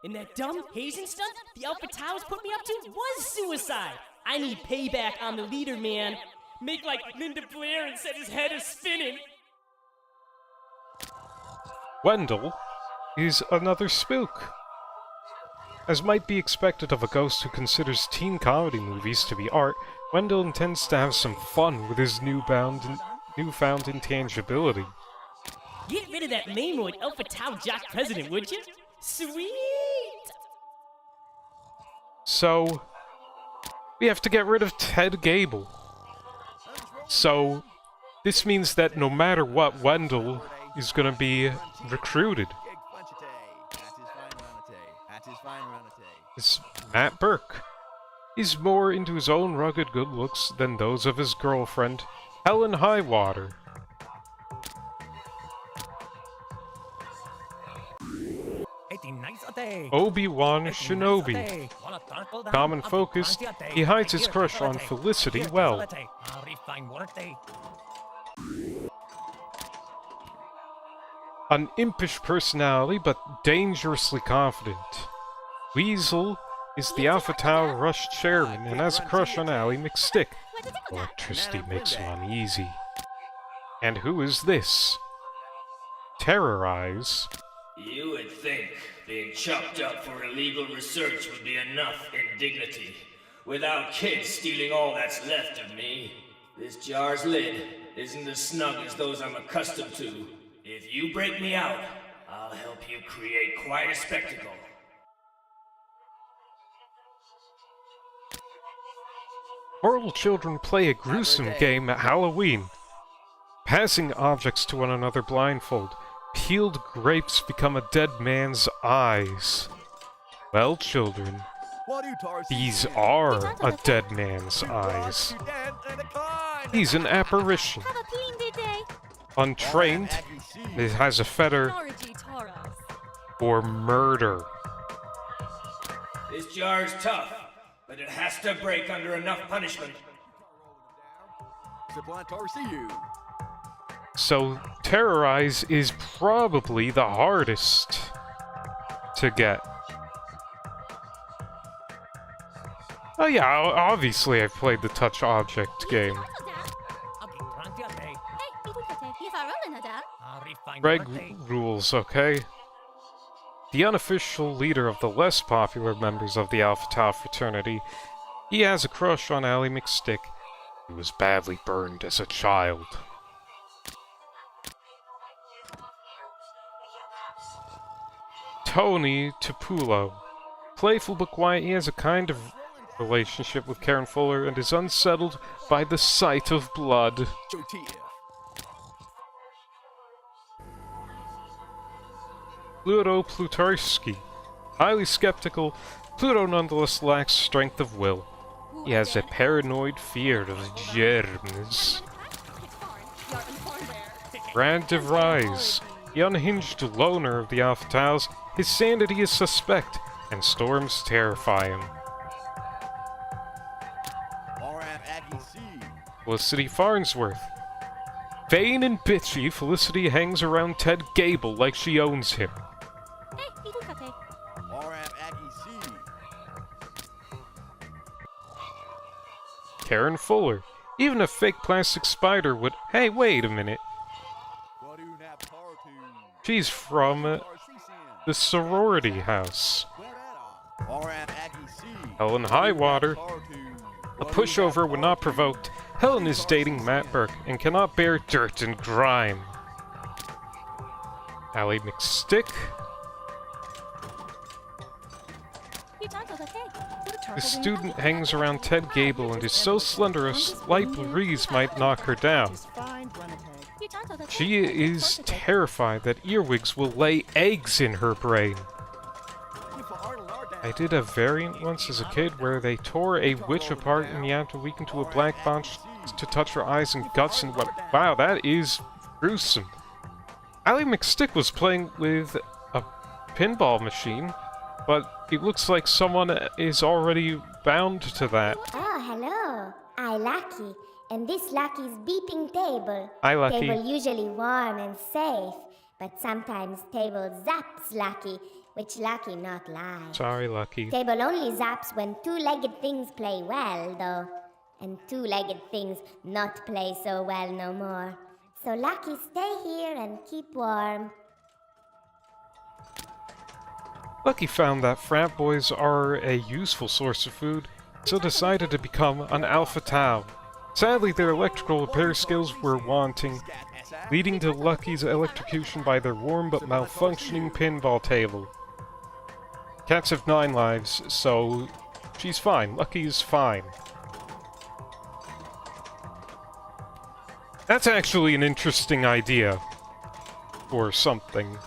And that dumb hazing stunt the Alpha Taus put me up to was suicide! I need payback on the leader, man! Make like Linda Blair and set his head a-spinning! Wendell is another spook. As might be expected of a ghost who considers teen comedy movies to be art, Wendell intends to have some fun with his newfound intangibility. Get rid of that Mamoid Alpha Tau jock president, would you? Sweet! So, we have to get rid of Ted Gable. So, this means that no matter what, Wendell is gonna be recruited. It's Matt Burke. He's more into his own rugged good looks than those of his girlfriend, Helen Highwater. Obi-Wan Shinobi. Calm and focused, he hides his crush on Felicity well. An impish personality, but dangerously confident. Weasel is the Alpha Tau Rush chairman and has a crush on Ally McStick. Electricity makes him uneasy. And who is this? Terrorize. You would think being chopped up for illegal research would be enough indignity. Without kids stealing all that's left of me, this jar's lid isn't as snug as those I'm accustomed to. If you break me out, I'll help you create quite a spectacle. Mortal children play a gruesome game at Halloween. Passing objects to one another blindfold. Peeled grapes become a dead man's eyes. Well, children, these are a dead man's eyes. He's an apparition. Untrained, it has a feather for murder. This jar's tough, but it has to break under enough punishment. So, Terrorize is probably the hardest to get. Oh yeah, obviously I've played the touch object game. Reg rules, okay? The unofficial leader of the less popular members of the Alpha Tau fraternity, he has a crush on Ally McStick, who was badly burned as a child. Tony Tupulo. Playful but quiet, he has a kind of relationship with Karen Fuller and is unsettled by the sight of blood. Pluto Plutarski. Highly skeptical, Pluto nonetheless lacks strength of will. He has a paranoid fear of germs. Brand DeVries. The unhinged loner of the Alpha Taus, his sanity is suspect, and storms terrify him. Felicity Farnsworth. Vain and bitchy, Felicity hangs around Ted Gable like she owns him. Karen Fuller. Even a fake plastic spider would... Hey, wait a minute. She's from the sorority house. Helen Highwater. A pushover when not provoked, Helen is dating Matt Burke and cannot bear dirt and grime. Ally McStick. The student hangs around Ted Gable and is so slender a slight breeze might knock her down. She is terrified that earwigs will lay eggs in her brain. I did a variant once as a kid where they tore a witch apart and yapped a week into a black box to touch her eyes and guts and what. Wow, that is gruesome. Ally McStick was playing with a pinball machine, but it looks like someone is already bound to that. Oh, hello. I Lucky, and this Lucky's beeping table. Hi, Lucky. Table usually warm and safe, but sometimes table zaps Lucky, which Lucky not lie. Sorry, Lucky. Table only zaps when two-legged things play well, though, and two-legged things not play so well no more. So Lucky, stay here and keep warm. Lucky found that frat boys are a useful source of food, so decided to become an Alpha Tau. Sadly, their electrical repair skills were wanting, leading to Lucky's electrocution by their warm but malfunctioning pinball table. Cats have 9 lives, so she's fine. Lucky is fine. That's actually an interesting idea. Or something.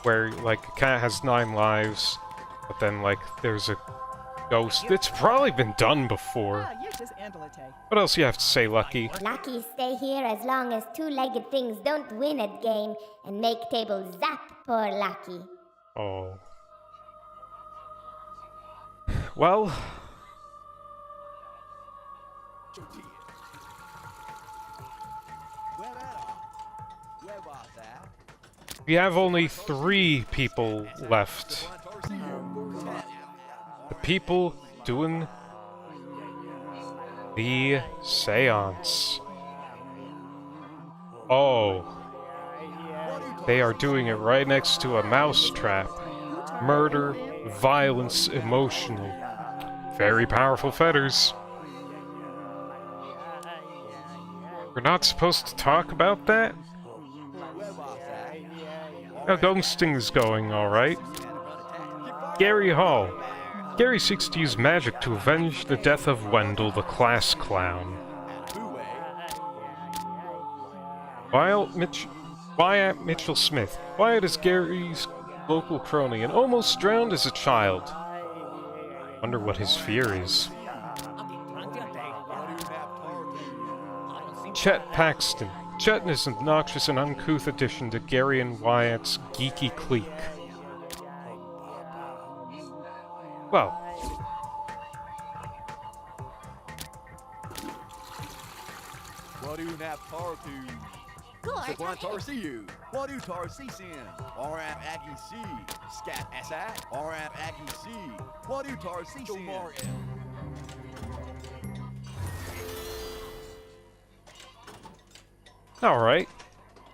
Where, like, a cat has 9 lives, but then, like, there's a ghost. It's probably been done before. What else you have to say, Lucky? Lucky, stay here as long as two-legged things don't win at game and make table zap poor Lucky. Oh. Well... we have only 3 people left. The people doing the seance. Oh. They are doing it right next to a mousetrap. Murder, violence, emotional. Very powerful fetters. We're not supposed to talk about that? How ghosting's going, alright. Gary Hall. Gary seeks to use magic to avenge the death of Wendell, the class clown. Wyatt Mitchell Smith. Wyatt is Gary's local crony and almost drowned as a child. Wonder what his fear is. Chet Paxton. Chet is an obnoxious and uncouth addition to Gary and Wyatt's geeky clique. Well, What do nap tartu? Sablan tarsiu. What do tarsisin? Oram agi si. Scat asat. Oram agi si. What do tarsisin? Alright.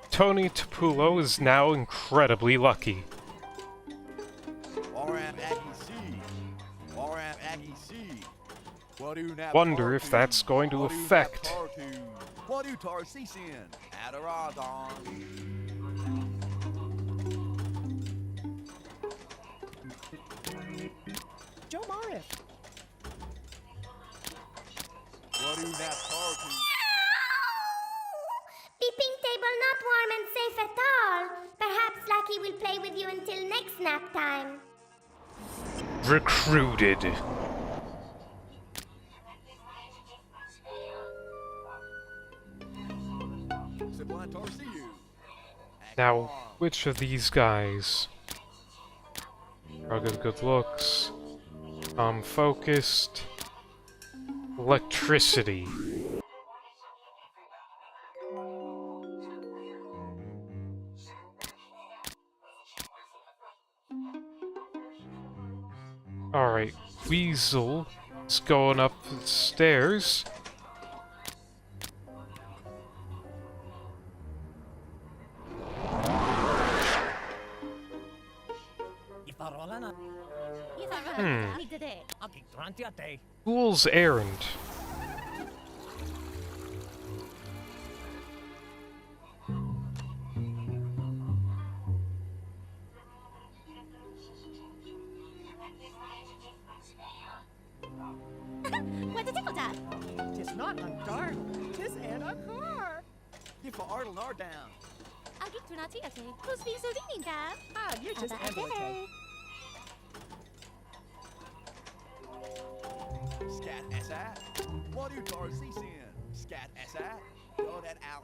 Tony Tapulo is now incredibly lucky. Oram agi si. Oram agi si. What do nap Wonder if tartu? that's going to What do nap affect. tartu? What do tarsisin? Adaragon. Joe Marif. What do nap tartu? Beeping table not warm and safe at all. Perhaps Lucky will play with you until next nap time. Recruited. Sablan tarsiu. Now, which of these guys? Rugged good looks. Focused. Electricity. Alright, Weasel is going up the stairs. Fool's errand. What the tickle that? Tis not a dart, tis and a car. Get for Ardle Nar down. I'll get to Natiate. Who's being so leaning, Dad? Ah, you just handle it. Scat asat. What do tarsisin? Scat asat. Go that al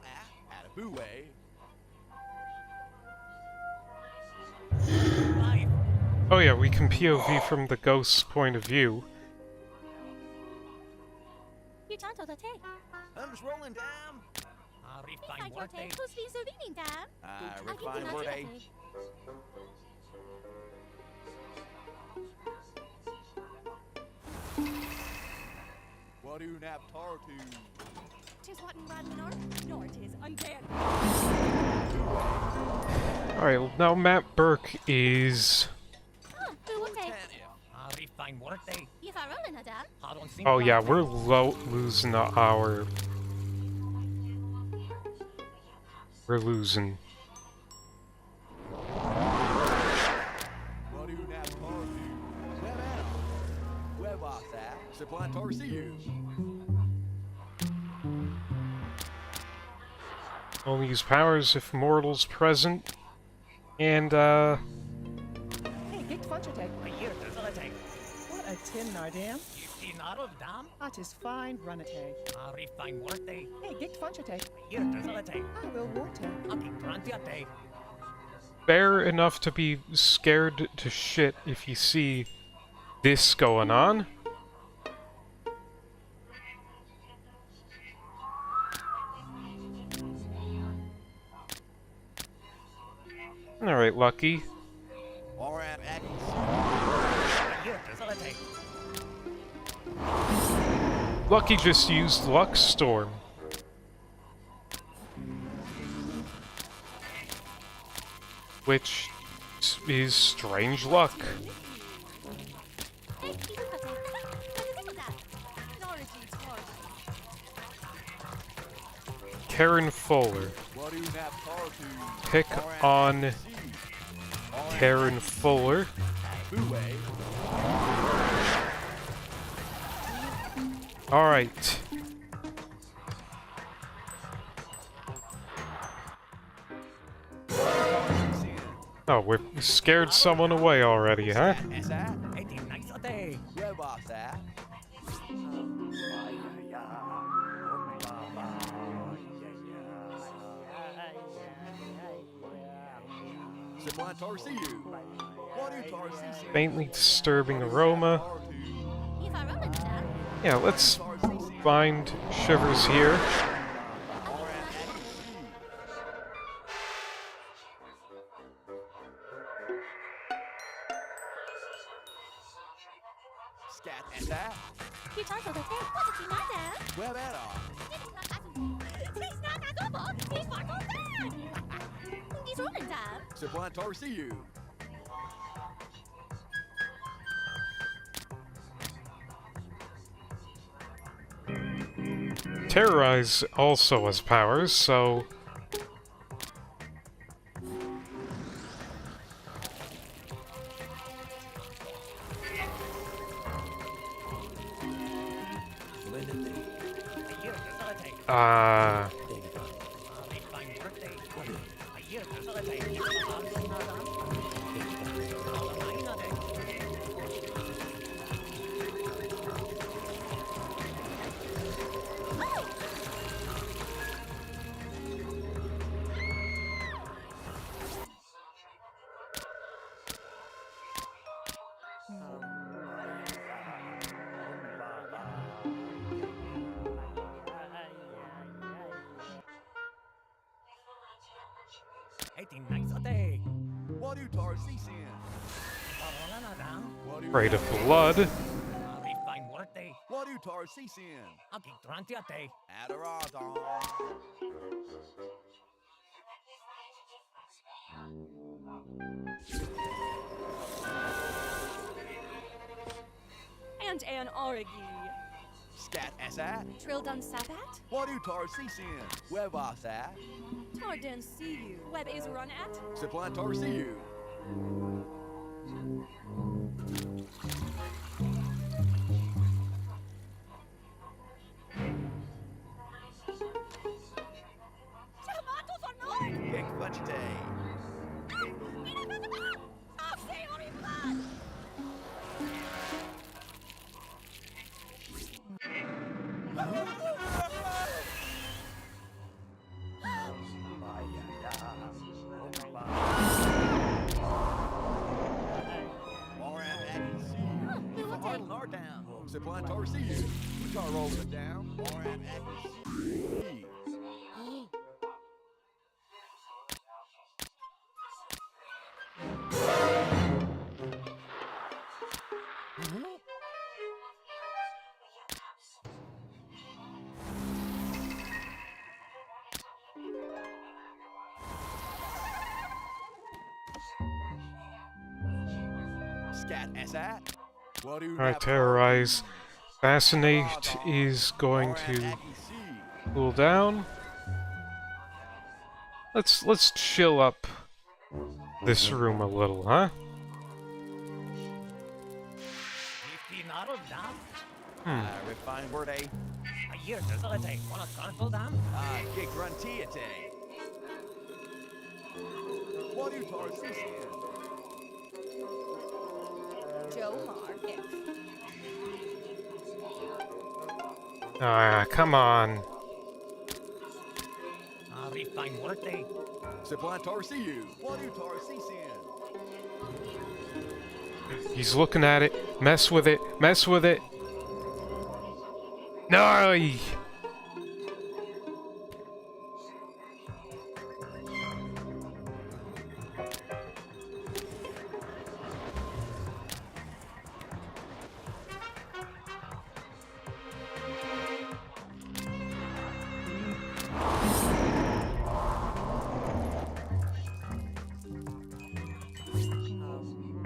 at a buoy. Oh yeah, we can POV from the ghost's point of view. You can't hold the tape. I'm just rolling down. Refine what tape? Who's being so leaning, Dad? I'll get to Refine word Natiate. What do nap tartu? Tis what in Radminar, nor tis undead. Alright, well, now Matt Burke is... Who will take? Refine word day. If I roll in a Dad. Oh yeah, we're losing our... We're losing. What do nap tartu? Where am? Where was that? Sablan tarsiu. Only use powers if mortals present. And, Hey, Gick Funchate. What a tin Nardam. Ah, tis fine runate. Hey, Gick Funchate. I will water. fair enough to be scared to shit if you see this going on. Alright, Lucky. Lucky just used Luck Storm. Which is strange luck. Hey, you got it. What the tickle that? Nor is it close. Karen Fuller. What do nap tartu? Pick on Karen Fuller. Buoy. Alright. Oh, we scared someone away already, huh? Where was that? Sablan tarsiu. What do tarsisin? Faintly disturbing aroma. If I roll in a Dad. Yeah, let's find Shivers here. I'll Scat essa. Where better? C'est point see you. Terrorize also has powers, so... What do Tarsi sin? Rate of blood. What do Tarsi sin? Adoradon. And an origi. Scat essa. Trildun sabat? What do Tarsi sin? Where was that? Tarden see you. Web is run at? C'est point see you. Big bunch day. C'est point see you. We car rolling it down. Scat essa. Alright, Terrorize. Fascinate is going to cool down. Let's chill up this room a little, huh? Refine word a. Gig gruntiate. What do Tarsi sin? Joe Market. Ah, come on. C'est point Tarsi you. What do Tarsi sin? He's looking at it. Mess with it. Mess with it. No!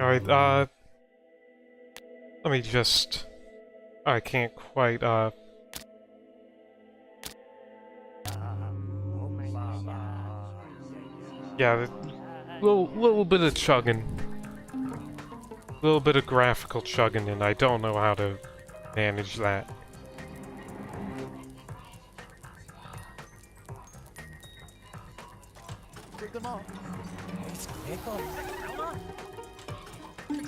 Alright, let me just... I can't quite, yeah, little bit of chugging. A little bit of graphical chugging, and I don't know how to manage that. Take them off.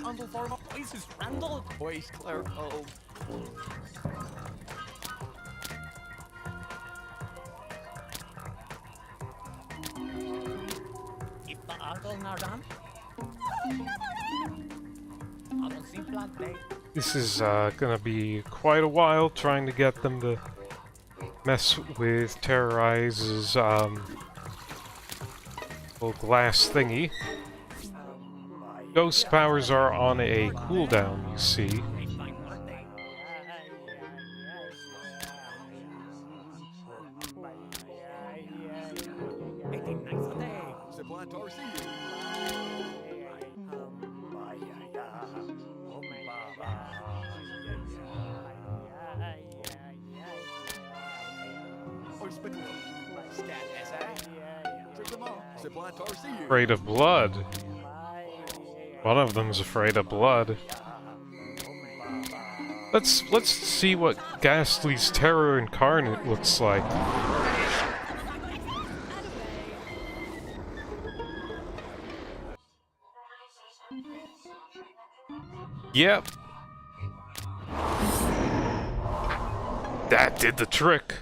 Randall Farmer, places Randall. Voice clerical. This is gonna be quite a while trying to get them to mess with Terrorize's little glass thingy. Ghost powers are on a cooldown, you see. Anything nice today? Sublime Tarsi you. Or Spittle. Scat SI. Sublime Tarsi you. Afraid of blood. One of them's afraid of blood. Let's see what Ghastly's Terror Incarnate looks like. Yep. That did the trick.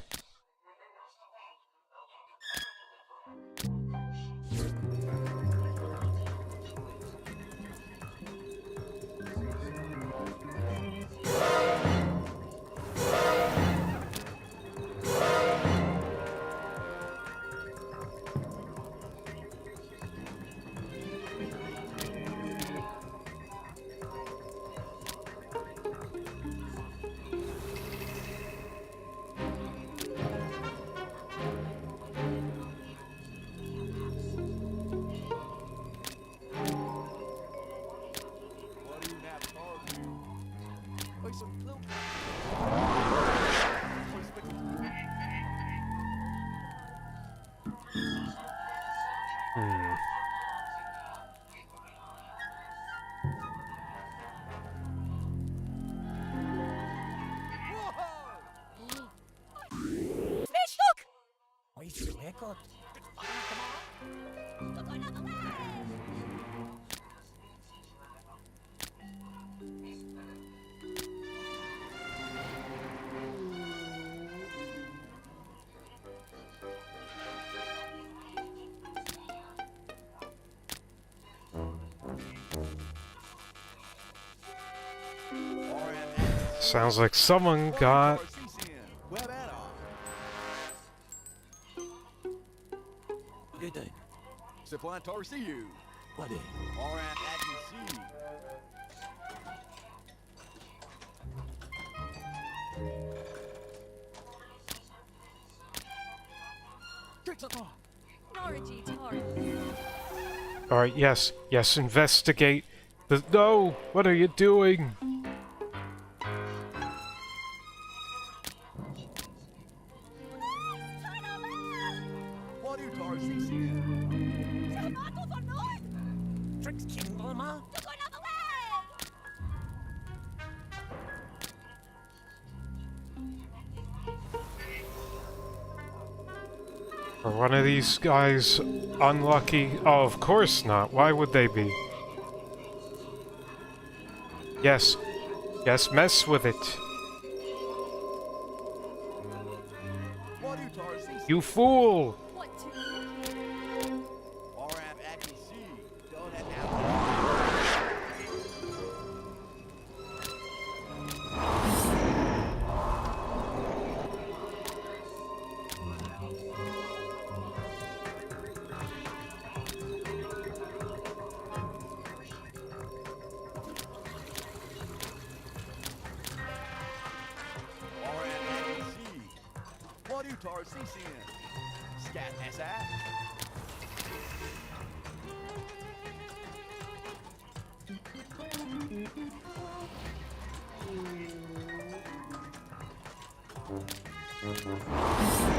Sounds like someone got... Good day. Sublime Tarsi you. What day? Or I can see. Alright, yes, investigate. No! What are you doing? What do Tarsi see? Tricks King Bulma. Are one of these guys unlucky? Oh, of course not. Why would they be? Yes. Yes, mess with it. You fool! What do Tarsi see? Scat SI.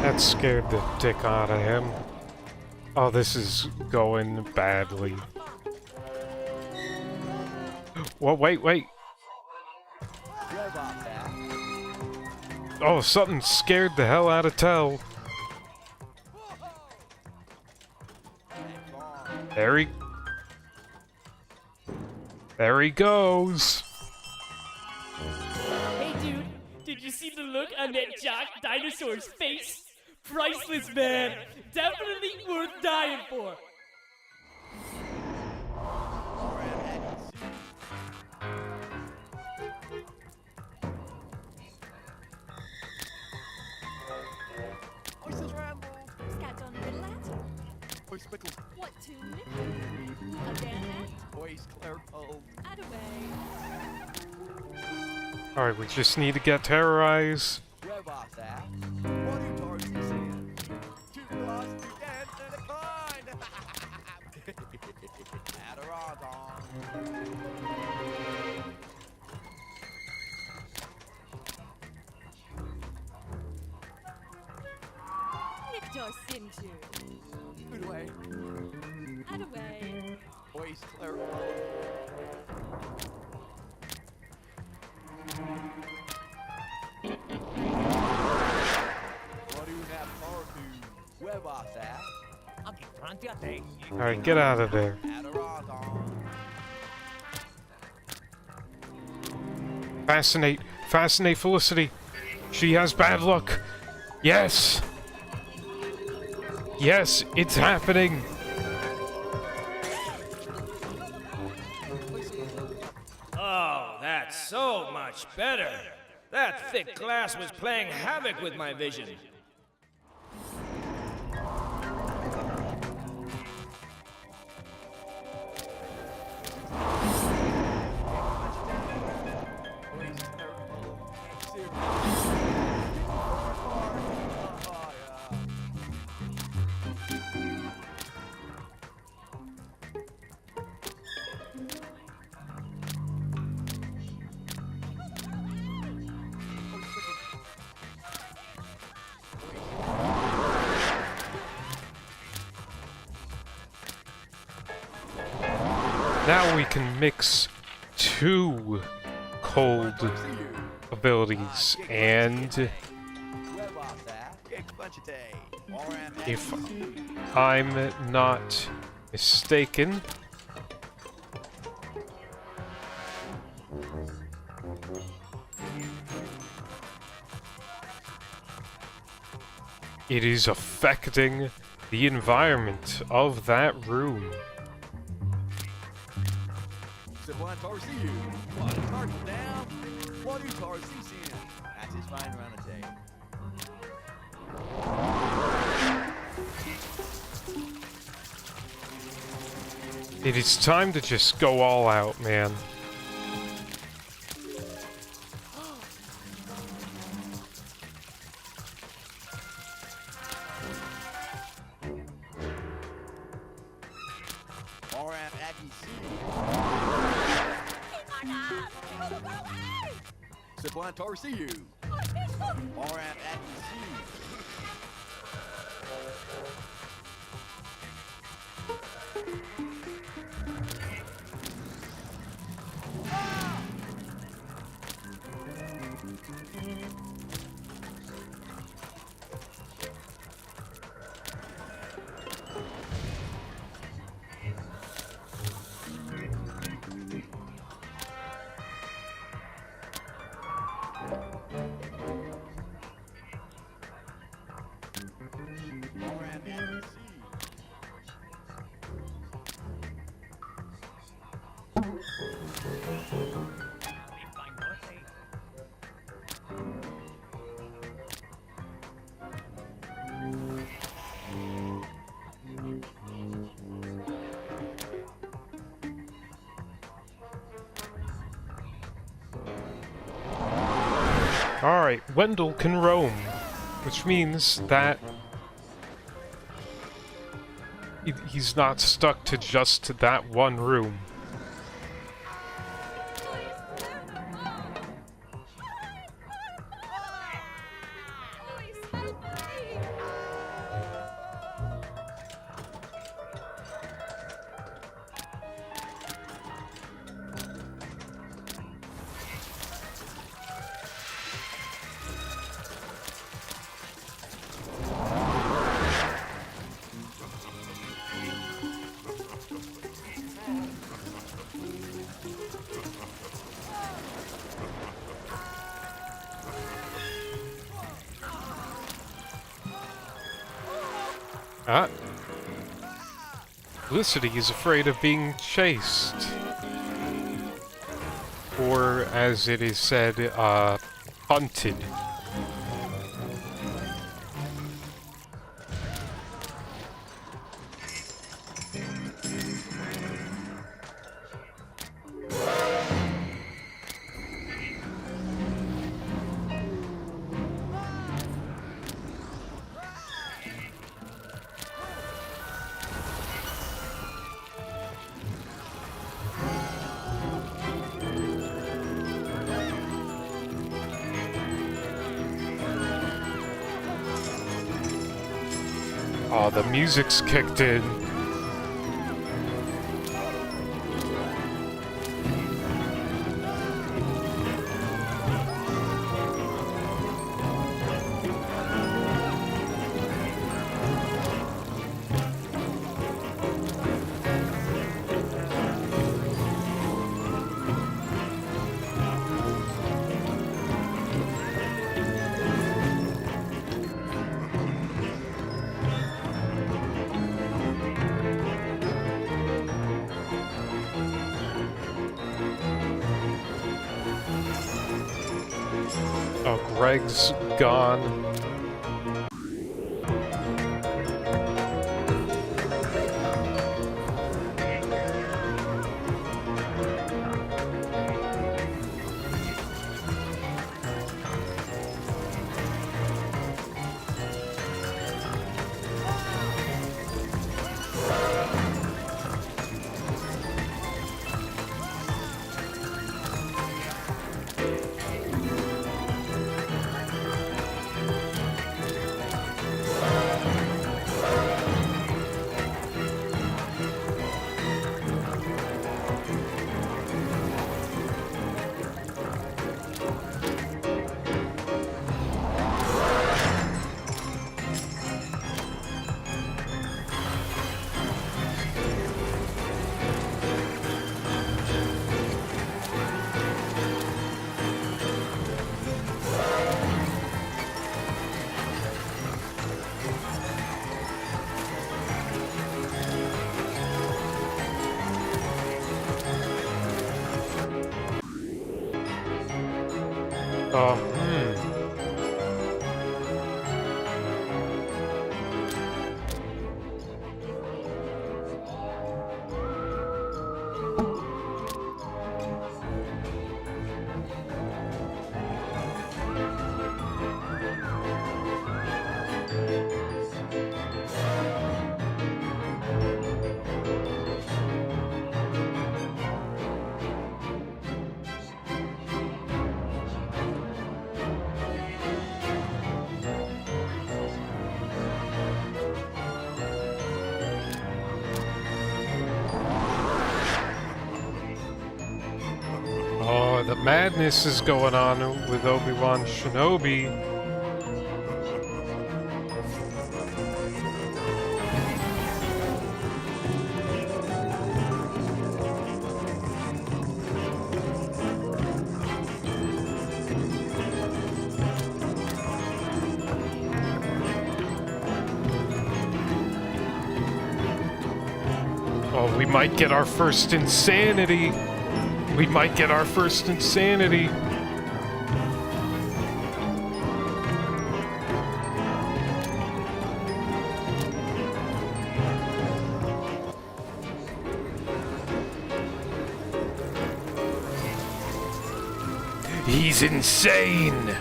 That scared the dick out of him. Oh, this is going badly. Well, wait. Oh, something scared the hell out of Tell. There he goes. Hey, dude, did you see the look on that jock dinosaur's face? Priceless, man. Definitely worth dying for. What to a dan Boys Claire Cole. Alright, we just need to get terrorized. What do Tarsi see? Two plus, two dance, and a car. Voice clerical. What do you have power to? Where was that? Alright, get out of there. Fascinate. Fascinate Felicity. She has bad luck. Yes! Yes, it's happening! Oh, that's so much better. That thick glass was playing havoc with my vision. Now we can mix two cold abilities, and if I'm not mistaken, it is affecting the environment of that room. That's his fine around the table. It is time to just go all out, man. Torsiu. Oran Alright, Wendell can roam, which means that he's not stuck to just that one room. Felicity is afraid of being chased. Or, as it is said, hunted. Oh, the music's kicked in. Oh, Greg's gone. Hmm. Oh, the madness is going on with Obi-Wan Shinobi. Oh, we might get our first insanity. We might get our first insanity. He's insane!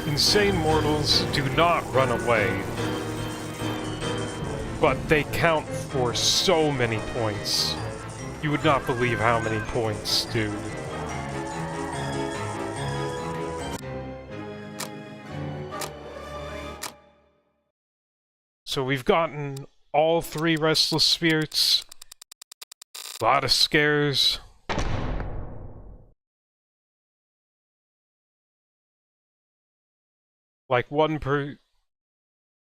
Insane mortals do not run away, but they count for so many points. You would not believe how many points, dude. So we've gotten all 3 Restless Spirits, a lot of scares. Like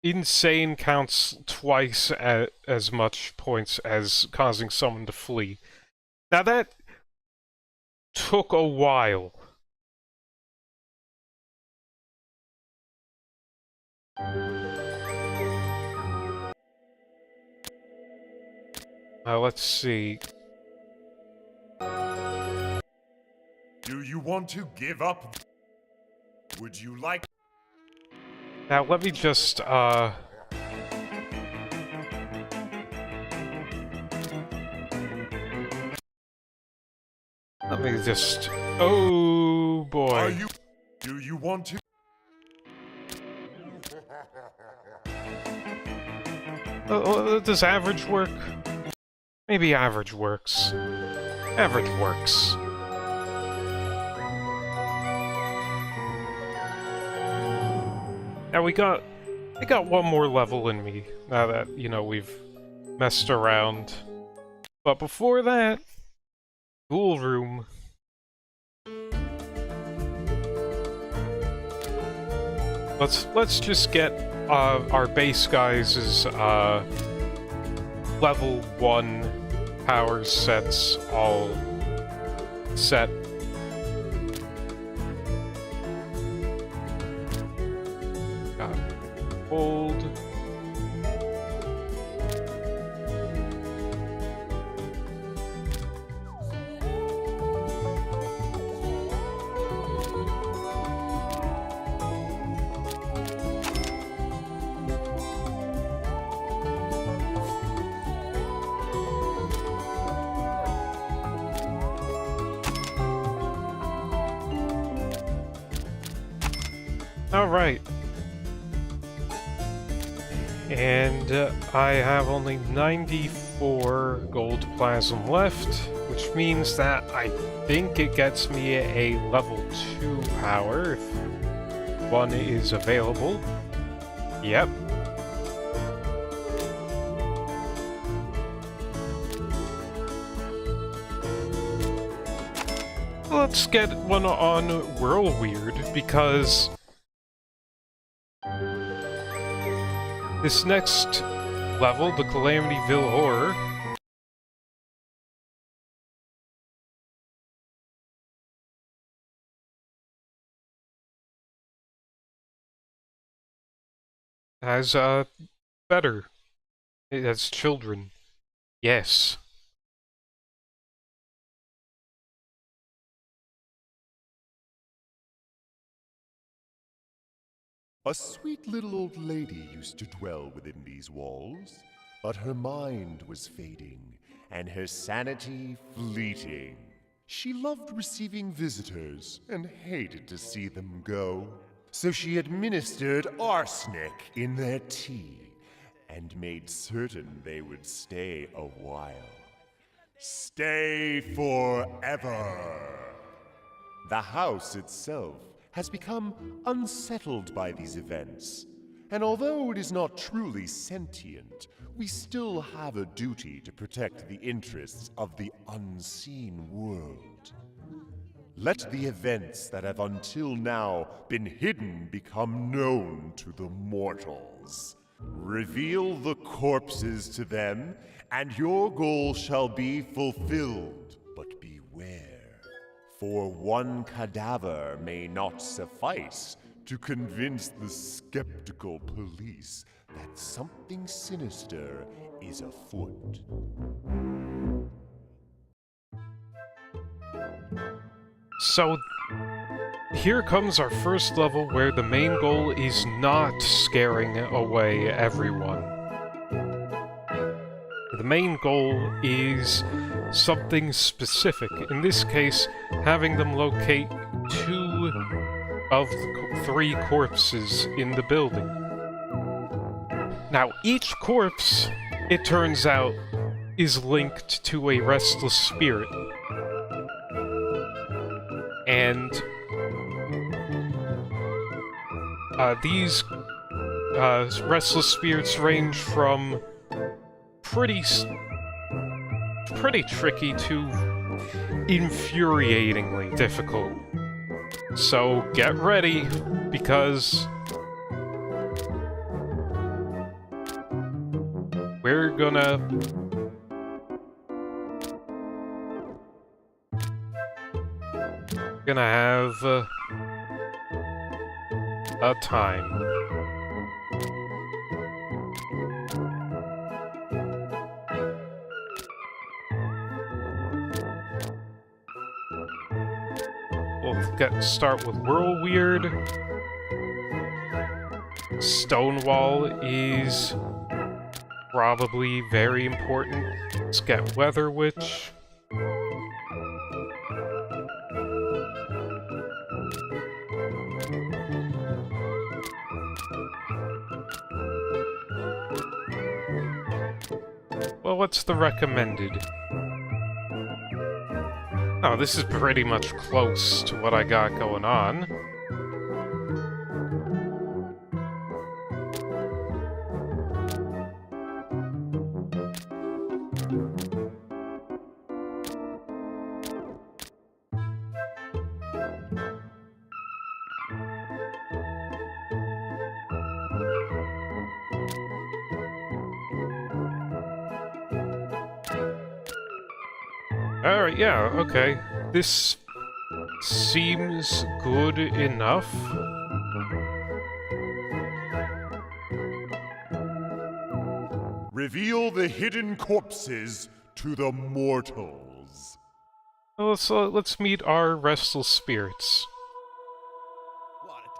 insane counts twice as much points as causing someone to flee. Now that took a while. Let's see. Do you want to give up? Would you like... Now let me just, Let me just... Oh, boy. Do you want to? Does average work? Maybe average works. Average works. Now I got one more level in me, now that, you know, we've messed around. But before that, Ghoul Room. Let's just get our base guys' level 1 power sets all set. Got gold. Alright. And I have only 94 gold plasm left, which means that I think it gets me a level 2 power if one is available. Yep. Let's get one on Whirlweird, because this next level, the Calamityville Horror, has, better. It has children. Yes. A sweet little old lady used to dwell within these walls, but her mind was fading, and her sanity fleeting. She loved receiving visitors, and hated to see them go. So she administered arsenic in their tea, and made certain they would stay a while. Stay forever! The house itself has become unsettled by these events, and although it is not truly sentient, we still have a duty to protect the interests of the unseen world. Let the events that have until now been hidden become known to the mortals. Reveal the corpses to them, and your goal shall be fulfilled. But beware. For one cadaver may not suffice to convince the skeptical police that something sinister is afoot. So, here comes our first level where the main goal is not scaring away everyone. The main goal is something specific. In this case, having them locate 2 of the 3 corpses in the building. Now, each corpse, it turns out, is linked to a restless spirit. And these restless spirits range from pretty tricky to infuriatingly difficult. So get ready, because we're gonna have a time. We'll start with Whirlweird. Stonewall is probably very important. Let's get Weather Witch. Well, what's the recommended? Oh, this is pretty much close to what I got going on. Alright, yeah, okay. This seems good enough. Reveal the hidden corpses to the mortals. Well, let's meet our restless spirits.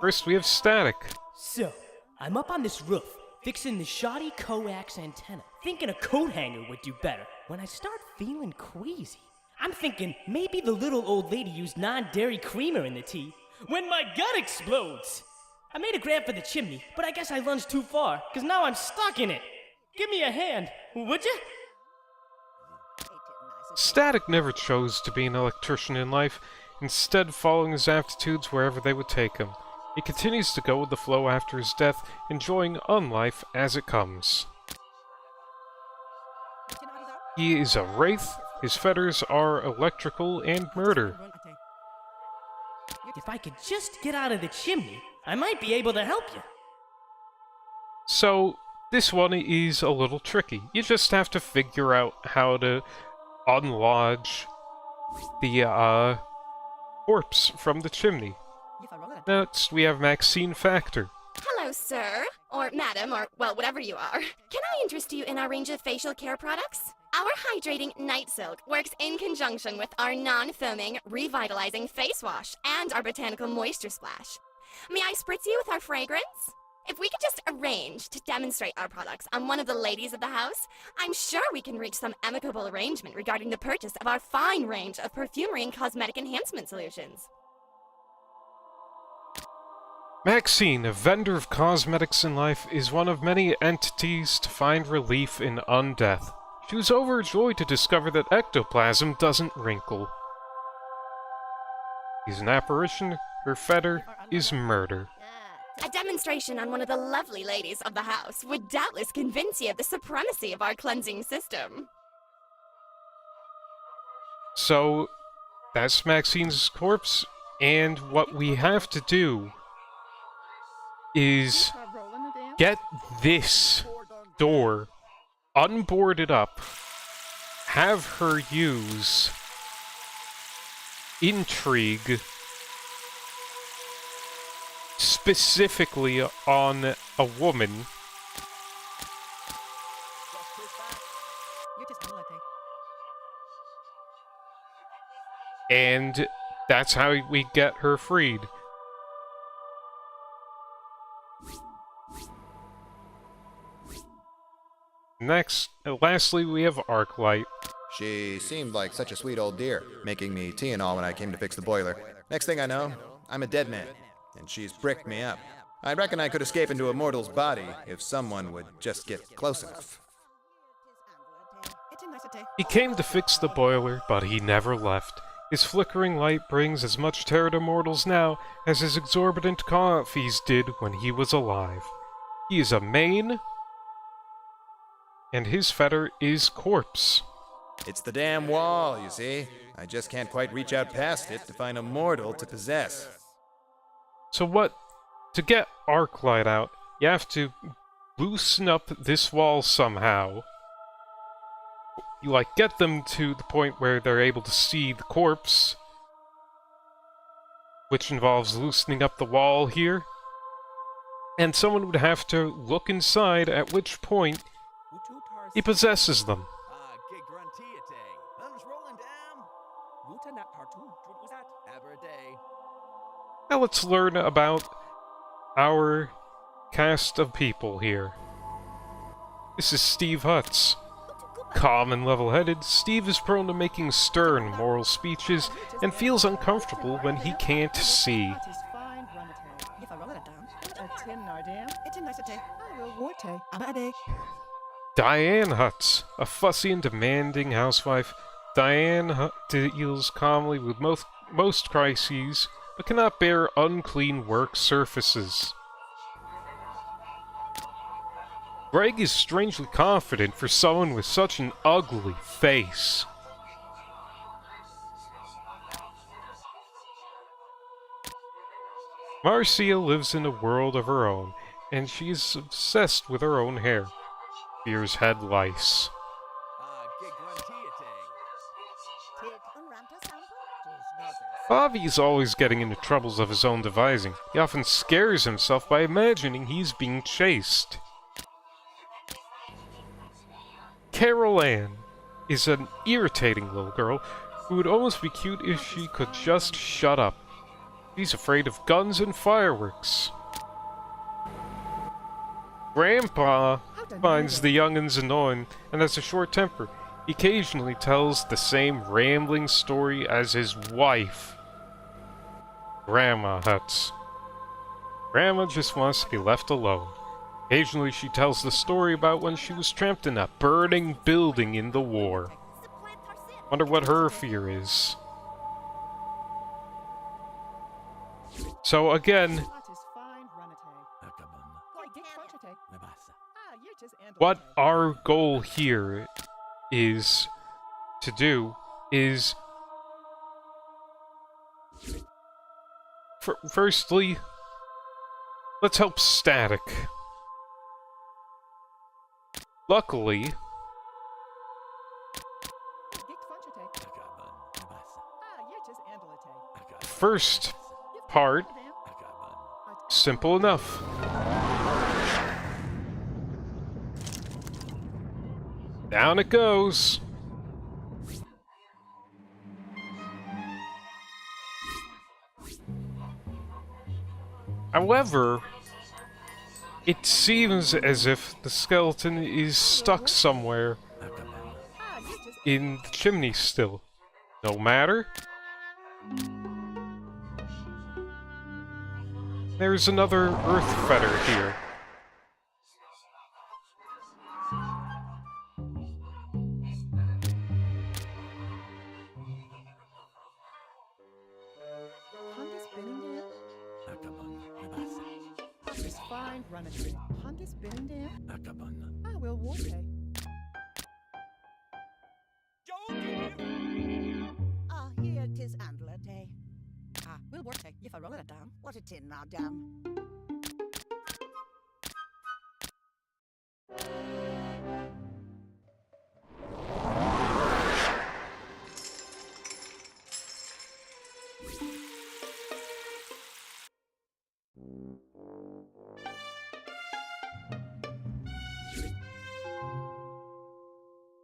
First, we have Static. So, I'm up on this roof, fixing the shoddy coax antenna, thinking a coat hanger would do better, when I start feeling queasy. I'm thinking maybe the little old lady used non-dairy creamer in the tea, when my gut explodes! I made a grab for the chimney, but I guess I lunged too far, cause now I'm stuck in it. Give me a hand, would ya? Static never chose to be an electrician in life, instead following his aptitudes wherever they would take him. He continues to go with the flow after his death, enjoying unlife as it comes. He is a wraith. His fetters are electrical and murder. If I could just get out of the chimney, I might be able to help you. So, this one is a little tricky. You just have to figure out how to unlodge the corpse from the chimney. Next, we have Maxine Factor. Hello, sir. Or madam, or, well, whatever you are. Can I interest you in our range of facial care products? Our hydrating night silk works in conjunction with our non-foaming, revitalizing face wash and our botanical moisture splash. May I spritz you with our fragrance? If we could just arrange to demonstrate our products on one of the ladies of the house, I'm sure we can reach some amicable arrangement regarding the purchase of our fine range of perfumery and cosmetic enhancement solutions. Maxine, a vendor of cosmetics in life, is one of many entities to find relief in undeath. She was overjoyed to discover that ectoplasm doesn't wrinkle. She's an apparition. Her fetter is murder. A demonstration on one of the lovely ladies of the house would doubtless convince you of the supremacy of our cleansing system. So, that's Maxine's corpse, and what we have to do is get this door unboarded up, have her use intrigue specifically on a woman, and that's how we get her freed. Next, lastly, we have Arclight. She seemed like such a sweet old dear, making me tea and all when I came to fix the boiler. Next thing I know, I'm a dead man, and she's bricked me up. I reckon I could escape into a mortal's body if someone would just get close enough. He came to fix the boiler, but he never left. His flickering light brings as much terror to mortals now as his exorbitant coffees did when he was alive. He is a main, and his fetter is corpse. It's the damn wall, you see. I just can't quite reach out past it to find a mortal to possess. So to get Arclight out, you have to loosen up this wall somehow. You, get them to the point where they're able to see the corpse, which involves loosening up the wall here. And someone would have to look inside, at which point he possesses them. Now let's learn about our cast of people here. This is Steve Hutz. Calm and level-headed, Steve is prone to making stern moral speeches and feels uncomfortable when he can't see. That is fine, Ramate. If I roll it down, a tin Nardam, it's a nicety. I will warte. Amade. Diane Hutz, a fussy and demanding housewife, Diane deals calmly with most crises, but cannot bear unclean work surfaces. Greg is strangely confident for someone with such an ugly face. Marcia lives in a world of her own, and she's obsessed with her own hair. Fears head lice. Bobby's always getting into troubles of his own devising. He often scares himself by imagining he's being chased. Carol Ann is an irritating little girl who would almost be cute if she could just shut up. She's afraid of guns and fireworks. Grandpa finds the young'uns annoying and has a short temper. He occasionally tells the same rambling story as his wife, Grandma Hutz. Grandma just wants to be left alone. Occasionally she tells the story about when she was trapped in a burning building in the war. Wonder what her fear is. So again, what our goal here is to do is firstly, let's help Static. Luckily, first part, simple enough. Down it goes. However, it seems as if the skeleton is stuck somewhere in the chimney still. No matter. There's another earth fetter here. I will warte. Ah, here 'tis Andla Day. Ah, we'll warte if I roll it down. What a tin now, damn.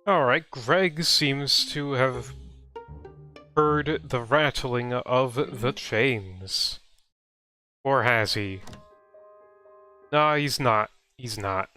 Alright, Greg seems to have heard the rattling of the chains. Or has he? No, he's not. He's not.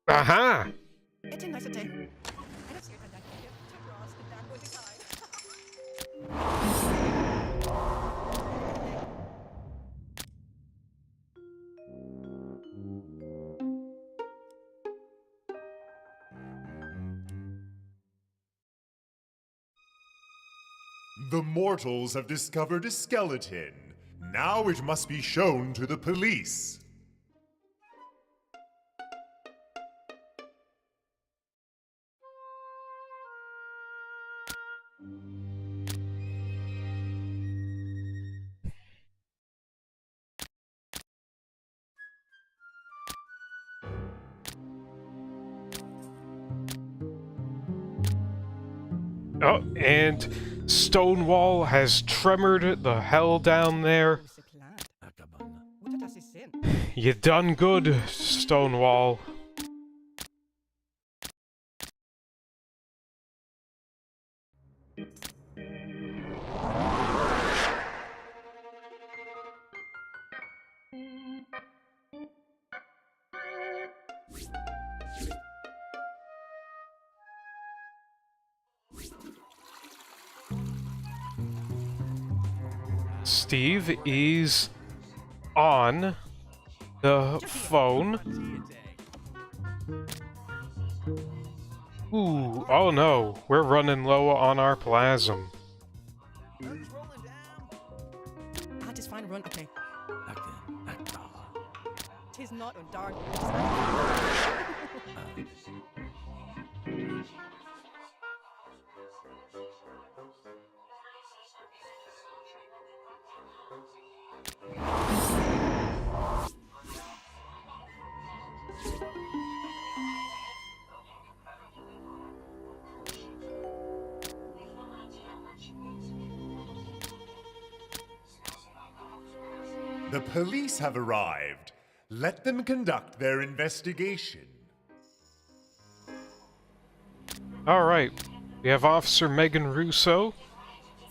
Aha! It's a nice day. The mortals have discovered a skeleton. Now it must be shown to the police. Oh, and Stonewall has tremored the hell down there. You done good, Stonewall. Steve is on the phone. Ooh, oh no, we're running low on our plasm. I just find a run. Okay. Tis not on dark. The police have arrived. Let them conduct their investigation. Alright, we have Officer Megan Russo.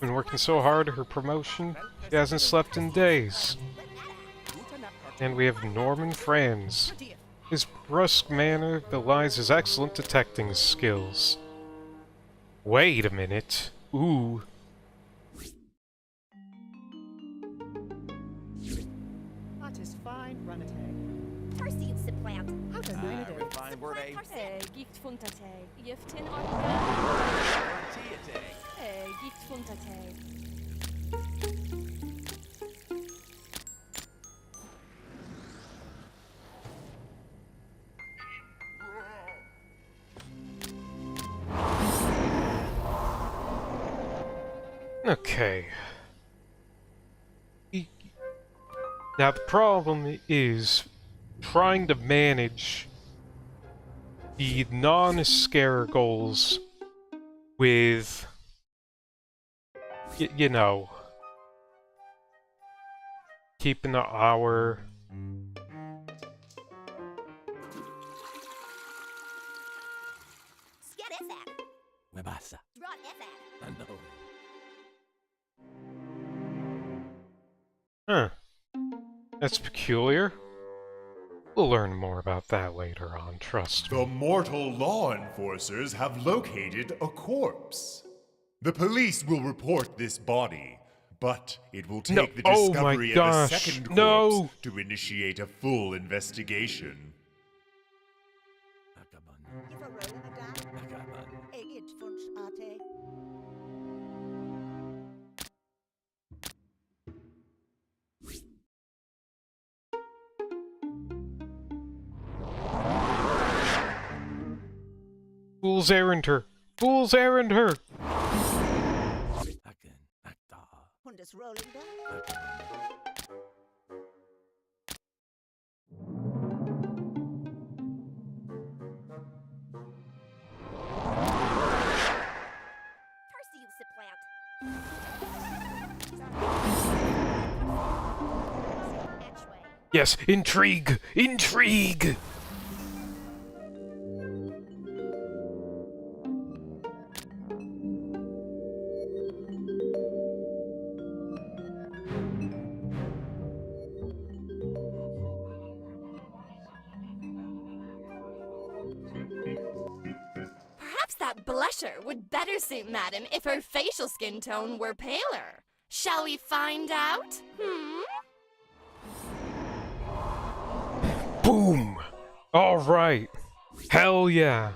Been working so hard, her promotion, she hasn't slept in days. And we have Norman Franz. His brusque manner belies his excellent detecting skills. Wait a minute. Ooh. That is fine, run attack. Percy supplant. How to learn it? Refined word A. Gift funtatag. Giftin organ. Gift funtatag. Okay. Now the problem is trying to manage the non-scare goals with, you know, keeping our Scat is that? Webasa. Draw is that? I know. Huh. That's peculiar. We'll learn more about that later on, trust me. The mortal law enforcers have located a corpse. The police will report this body, but it will take No, the oh my discovery of a gosh, second corpse no. to initiate a full investigation. Give a roll a dam. It funch ate. Fool's errand her! Fool's errand her! Hundus rolling down. Percy supplant. Hatchway. Yes, intrigue! Intrigue! Perhaps that blusher would better suit Madam if her facial skin tone were paler. Shall we find out? Boom! Alright. Hell yeah.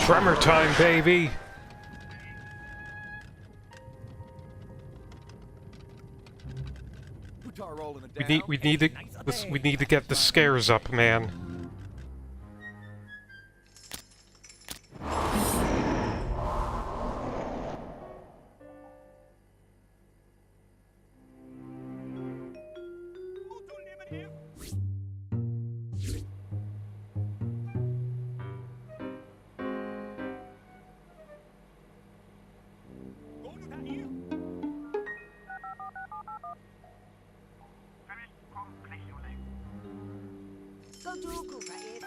Tremor time, baby! We need to get the scares up, man. Go to Cooper if.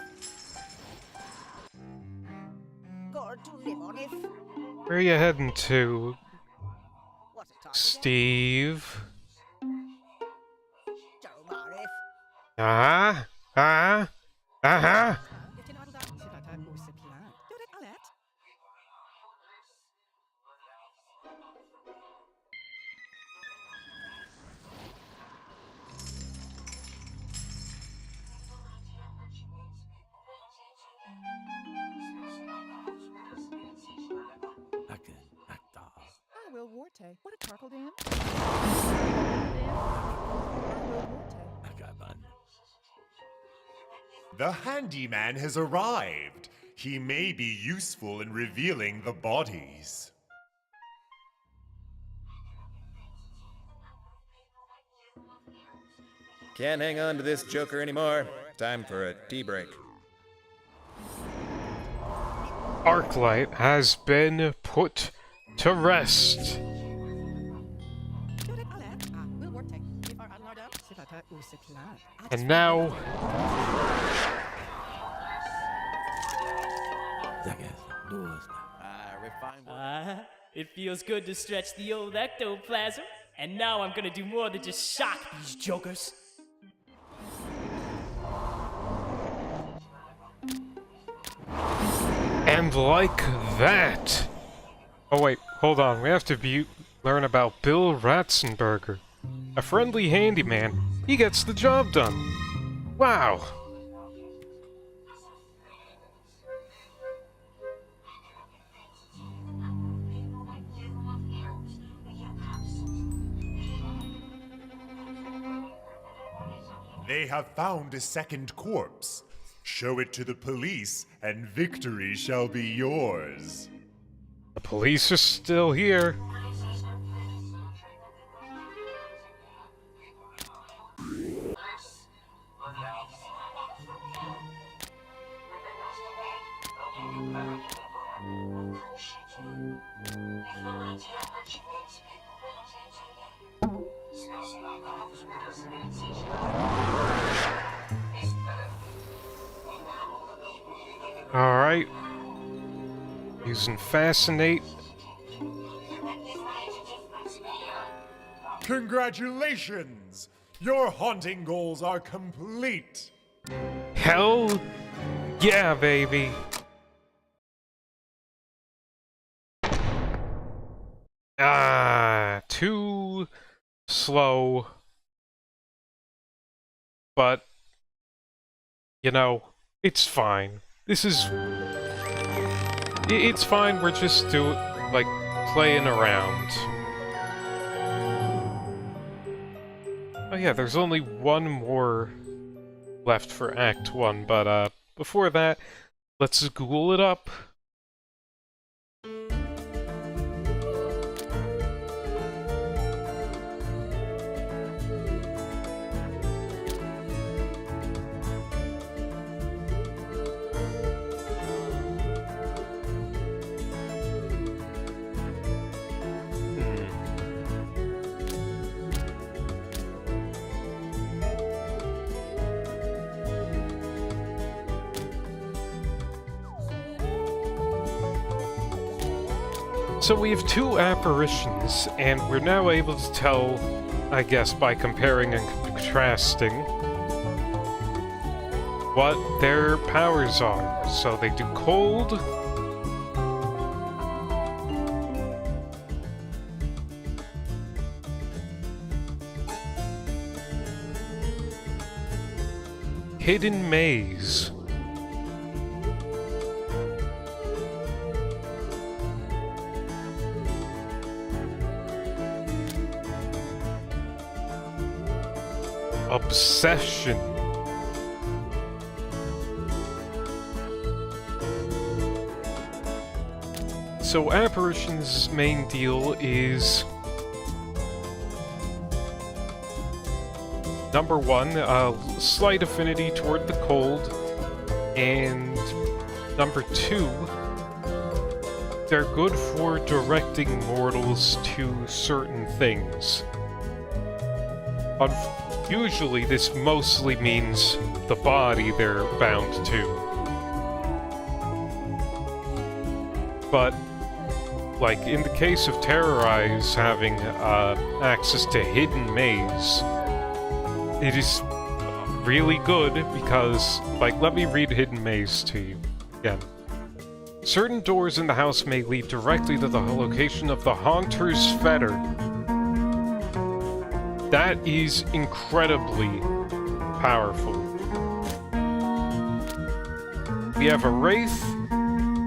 Go to Lemon if. Where are you heading to, What a time. Steve? Jomar if. Ah? Ah? Ah? I will Warte. What a charcoal dam. The handyman has arrived. He may be useful in revealing the bodies. Can't hang on to this joker anymore. Time for a tea break. Arclight has been put to rest. And now... It feels good to stretch the old ectoplasm. And now I'm gonna do more than just shock these jokers. And like that... Oh wait, hold on. We have to learn about Bill Ratzenberger. A friendly handyman. He gets the job done. Wow. They have found a second corpse. Show it to the police, and victory shall be yours. The police are still here. Alright. Using Fascinate. Congratulations! Your haunting goals are complete! Hell yeah, baby! Ah, too slow. But, you know, it's fine. This is... It's fine, we're just playing around. Oh yeah, there's only one more left for Act 1, but before that, let's Google it up. So we have two apparitions, and we're now able to tell, I guess by comparing and contrasting, what their powers are. So they do cold, hidden maze, obsession. So Apparition's main deal is number one, a slight affinity toward the cold, and number two, they're good for directing mortals to certain things. Usually this mostly means the body they're bound to. But, like in the case of Terrorize having access to Hidden Maze, it is really good because, like, let me read Hidden Maze to you again. Certain doors in the house may lead directly to the location of the Haunter's Fetter. That is incredibly powerful. We have a Wraith.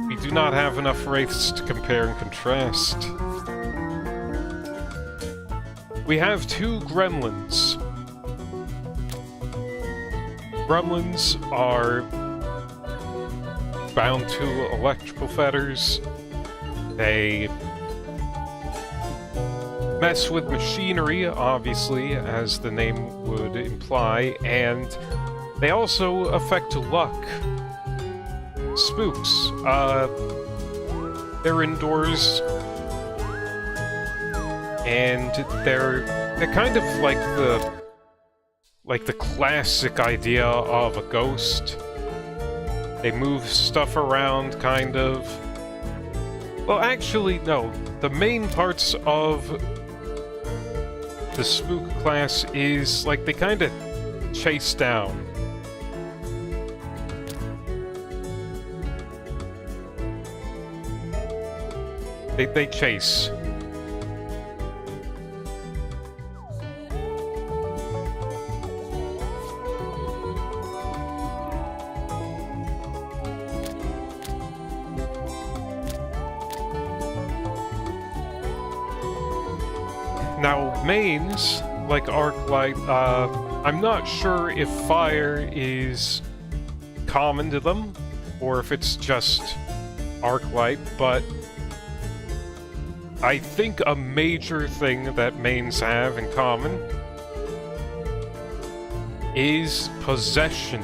We do not have enough Wraiths to compare and contrast. We have 2 Gremlins. Gremlins are bound to electrical fetters. They mess with machinery, obviously, as the name would imply, and they also affect luck. Spooks. They're indoors, and they're kind of like the classic idea of a ghost. They move stuff around, kind of. Well, actually, no. The main parts of the spook class is, like, they kind of chase down. They chase. Now, mains, like Arclight, I'm not sure if fire is common to them, or if it's just Arclight, but I think a major thing that mains have in common is possession.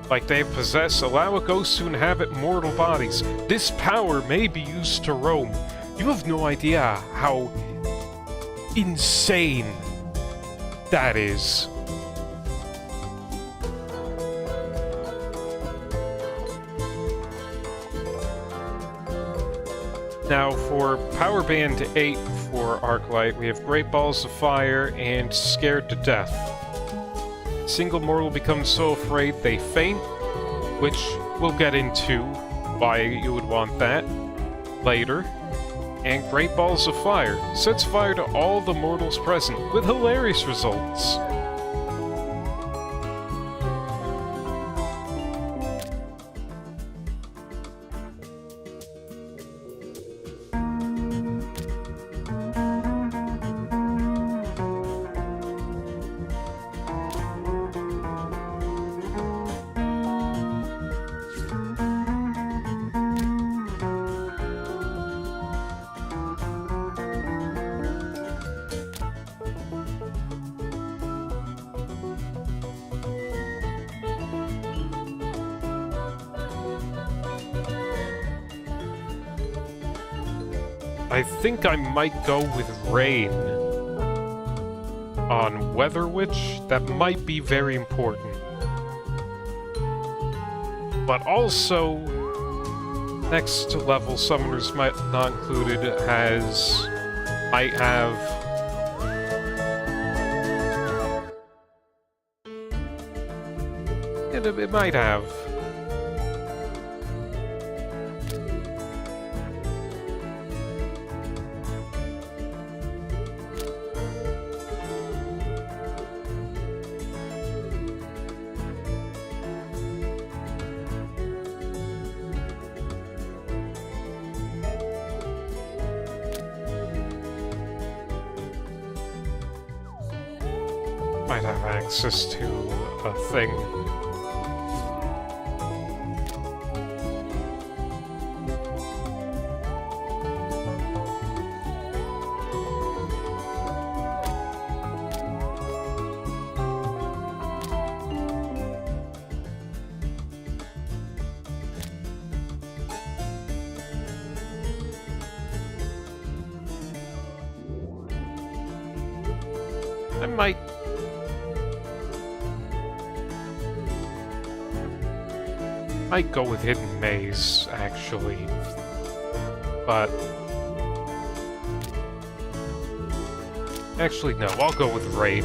Like they possess, allow a ghost to inhabit mortal bodies. This power may be used to roam. You have no idea how insane that is. Now, for Power Band 8 for Arclight, we have Great Balls of Fire and Scared to Death. Single mortal becomes so afraid they faint, which we'll get into why you would want that later. And Great Balls of Fire sets fire to all the mortals present, with hilarious results. I think I might go with Rain on Weather Witch. That might be very important. But also, next level summoners might not included might have it might have might have access to a thing. I might go with Hidden Maze, actually. But... actually, no, I'll go with Raid.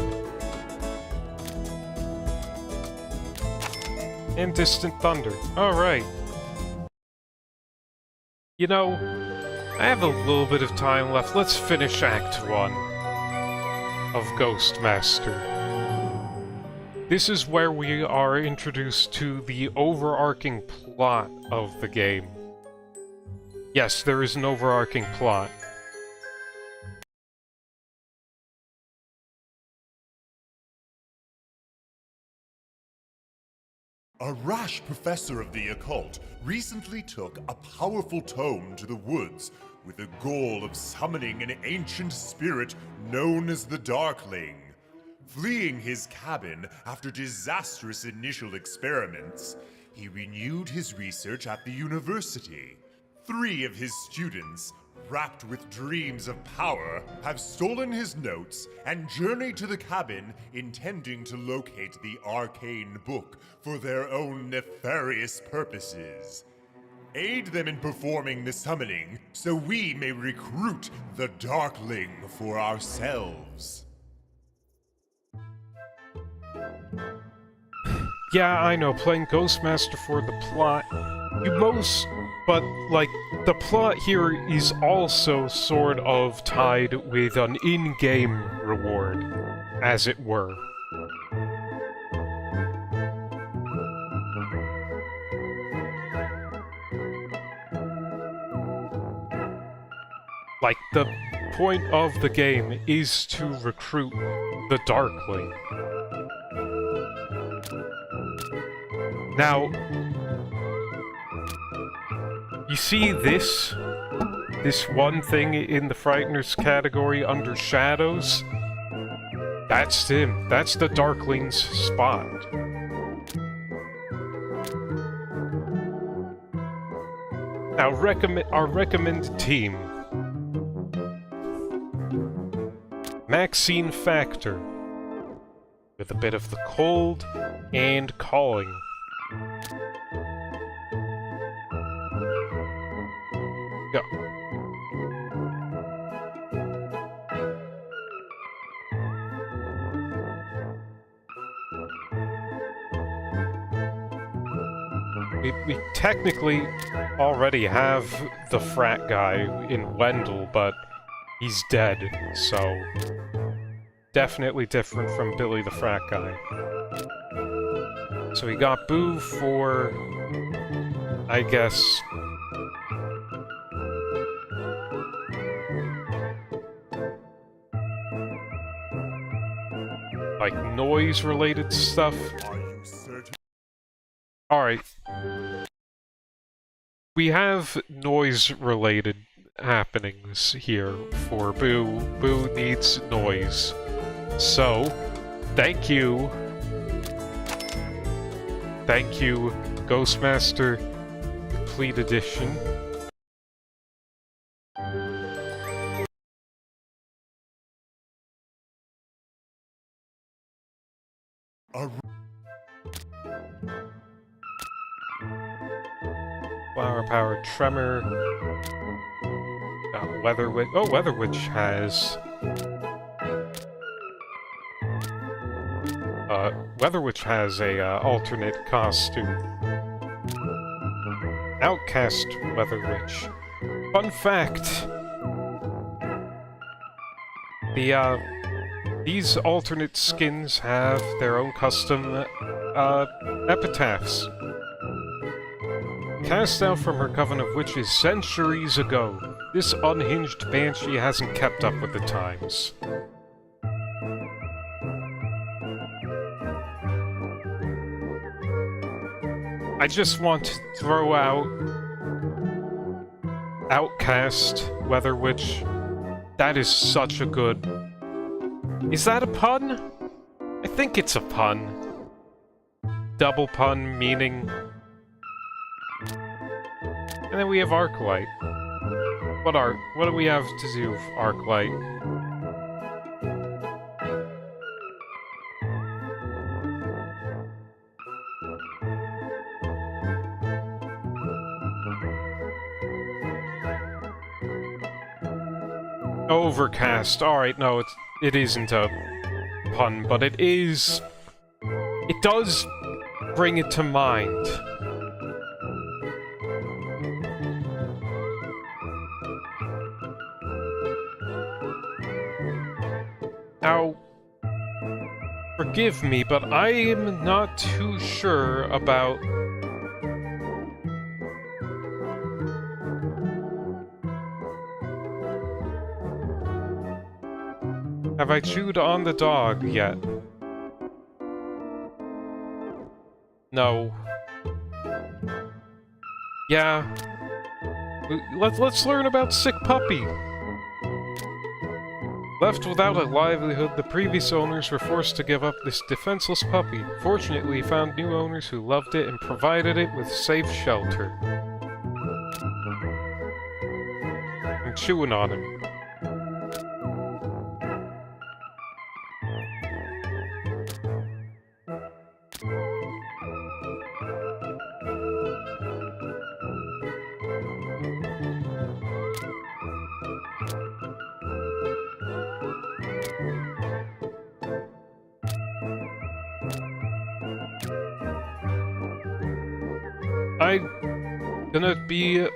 And Distant Thunder. Alright. You know, I have a little bit of time left. Let's finish Act 1 of Ghostmaster. This is where we are introduced to the overarching plot of the game. Yes, there is an overarching plot. A rash professor of the occult recently took a powerful tome to the woods with the goal of summoning an ancient spirit known as the Darkling. Fleeing his cabin after disastrous initial experiments, he renewed his research at the university. 3 of his students, wrapped with dreams of power, have stolen his notes and journeyed to the cabin intending to locate the arcane book for their own nefarious purposes. Aid them in performing the summoning so we may recruit the Darkling for ourselves. Yeah, I know, playing Ghostmaster for the plot. But, like, the plot here is also sort of tied with an in-game reward, as it were. Like, the point of the game is to recruit the Darkling. Now, you see this one thing in the Frighteners category under Shadows? That's him. That's the Darkling's spot. Now, our recommended team. Maxine Factor, with a bit of the cold and calling. Go. We technically already have the frat guy in Wendell, but he's dead, so definitely different from Billy the frat guy. So we got Boo for, I guess, like noise-related stuff. Are you certain? Alright. We have noise-related happenings here for Boo. Boo needs noise. So, thank you. Thank you, Ghostmaster Complete Edition. Flower Power Tremor. Weather Witch. Oh, Weather Witch has. Weather Witch has a alternate costume. Outcast Weather Witch. Fun fact. These alternate skins have their own custom epitaphs. Cast out from her coven of witches centuries ago, this unhinged banshee hasn't kept up with the times. I just want to throw out Outcast, Weather Witch. That is such a good... Is that a pun? I think it's a pun. Double pun, meaning... And then we have Arclight. What do we have to do with Arclight? Overcast. Alright, no, it isn't a pun, but it is... It does bring it to mind. Now, forgive me, but I am not too sure about... Have I chewed on the dog yet? No. Yeah. Let's learn about Sick Puppy. Left without a livelihood, the previous owners were forced to give up this defenseless puppy. Fortunately, he found new owners who loved it and provided it with safe shelter. I'm chewing on him. I'm gonna be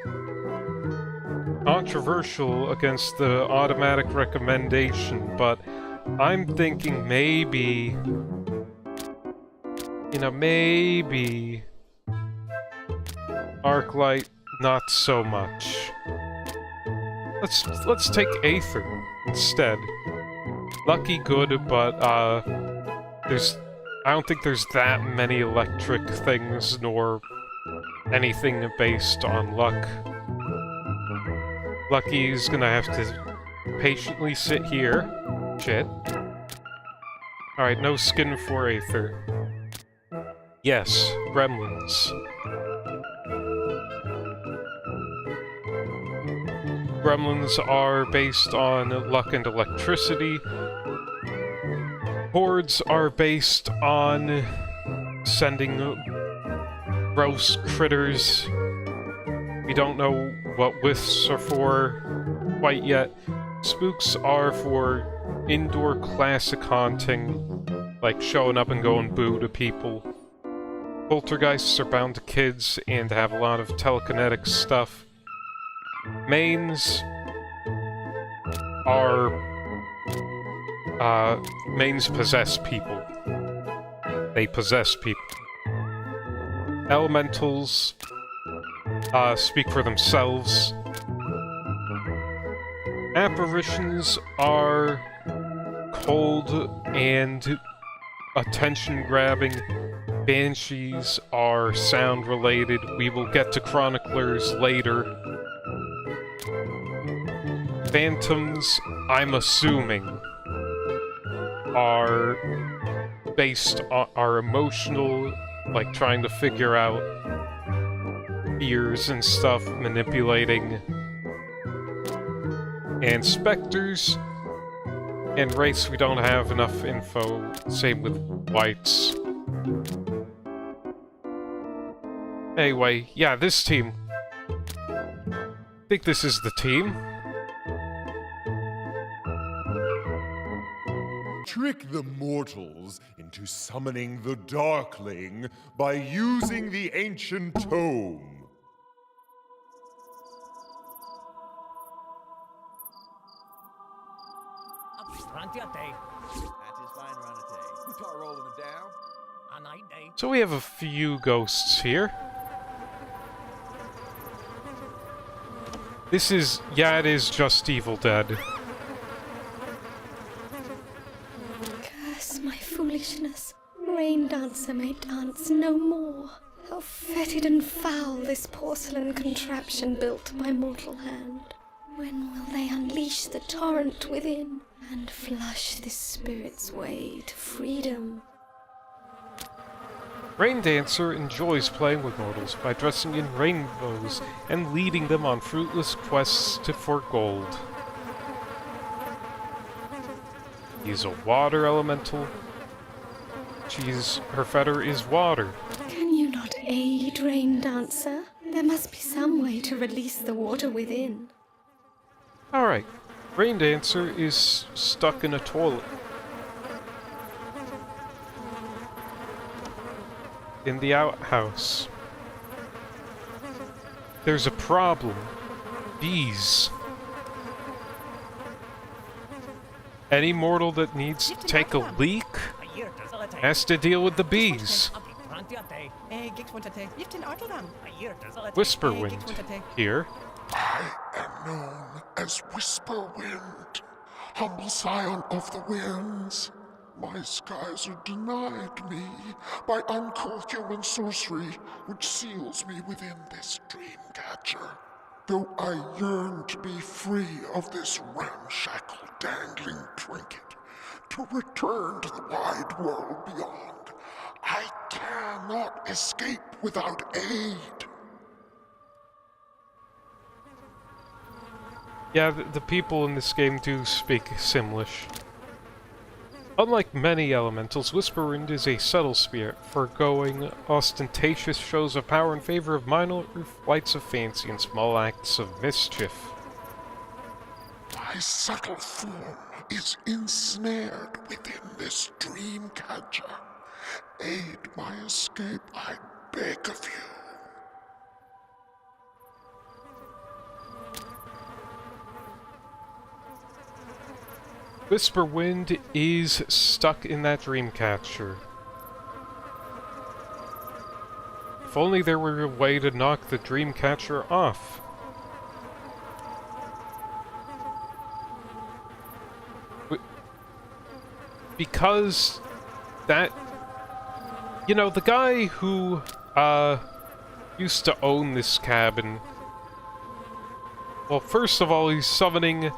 controversial against the automatic recommendation, but I'm thinking maybe... maybe... Arclight, not so much. Let's take Aether instead. Lucky, good, but, I don't think there's that many electric things, nor anything based on luck. Lucky's gonna have to patiently sit here. Shit. Alright, no skin for Aether. Yes, Gremlins. Gremlins are based on luck and electricity. Hordes are based on sending gross critters. We don't know what wisps are for quite yet. Spooks are for indoor classic haunting, like showing up and going boo to people. Poltergeists are bound to kids and have a lot of telekinetic stuff. Mains are... mains possess people. They possess people. Elementals speak for themselves. Apparitions are cold and attention-grabbing. Banshees are sound-related. We will get to Chroniclers later. Phantoms, I'm assuming, are based on... are emotional, like trying to figure out fears and stuff, manipulating. And specters and race, we don't have enough info. Same with whites. Anyway, yeah, this team. I think this is the team. Trick the mortals into summoning the Darkling by using the ancient tome. So we have a few ghosts here. This is... yeah, it is just Evil Dead. Curse my foolishness. Rain dancer may dance no more. How fetid and foul this porcelain contraption built by mortal hand. When will they unleash the torrent within and flush this spirit's way to freedom? Rain Dancer enjoys playing with mortals by dressing in rainbows and leading them on fruitless quests for gold. He's a water elemental. Her fetter is water. Can you not aid, Rain Dancer? There must be some way to release the water within. Alright, Rain Dancer is stuck in a toilet. In the outhouse. There's a problem. Bees. Any mortal that needs to take a leak has to deal with the bees. Whisperwind here. I am known as Whisperwind, humble scion of the winds. My skies are denied me by uncouth human sorcery, which seals me within this dream catcher. Though I yearn to be free of this ramshackle dangling trinket, to return to the wide world beyond, I cannot escape without aid. Yeah, the people in this game do speak Simlish. Unlike many elementals, Whisperwind is a subtle spirit, foregoing ostentatious shows of power in favor of minor flights of fancy and small acts of mischief. My subtle form is ensnared within this dream catcher. Aid my escape, I beg of you. Whisperwind is stuck in that dreamcatcher. If only there were a way to knock the dreamcatcher off. Because that... You know, the guy who, used to own this cabin... Well, first of all, he's summoning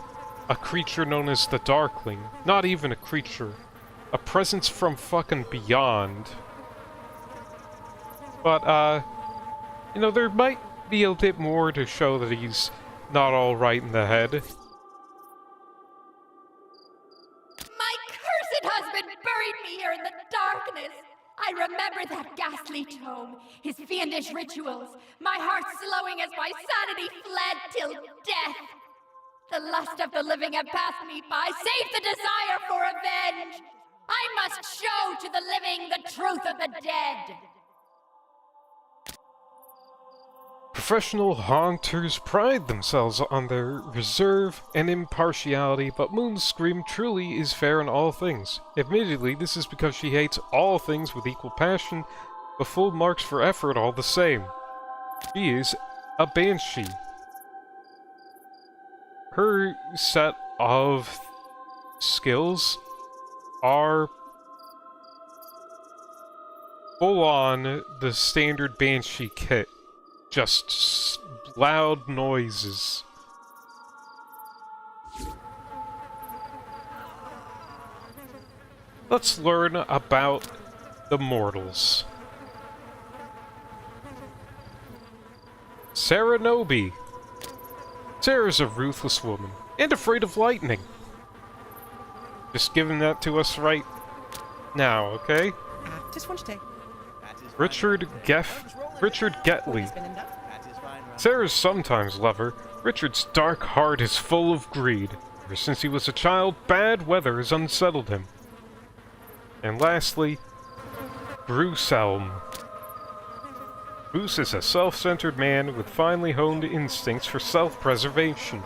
a creature known as the Darkling. Not even a creature. A presence from fucking beyond. But, you know, there might be a bit more to show that he's not all right in the head. My cursed husband buried me here in the darkness. I remember that ghastly tome, his fiendish rituals, my heart slowing as my sanity fled till death. The lust of the living had passed me by, save the desire for revenge. I must show to the living the truth of the dead. Professional haunters pride themselves on their reserve and impartiality, but Moonscream truly is fair in all things. Admittedly, this is because she hates all things with equal passion, but full marks for effort all the same. She is a banshee. Her set of skills are full-on the standard banshee kit. Just loud noises. Let's learn about the mortals. Sarah Nobi. Sarah's a ruthless woman, and afraid of lightning. Just giving that to us right now, okay? Richard Getley. Sarah's sometimes lover, Richard's dark heart is full of greed. Ever since he was a child, bad weather has unsettled him. And lastly, Bruce Elm. Bruce is a self-centered man with finely honed instincts for self-preservation.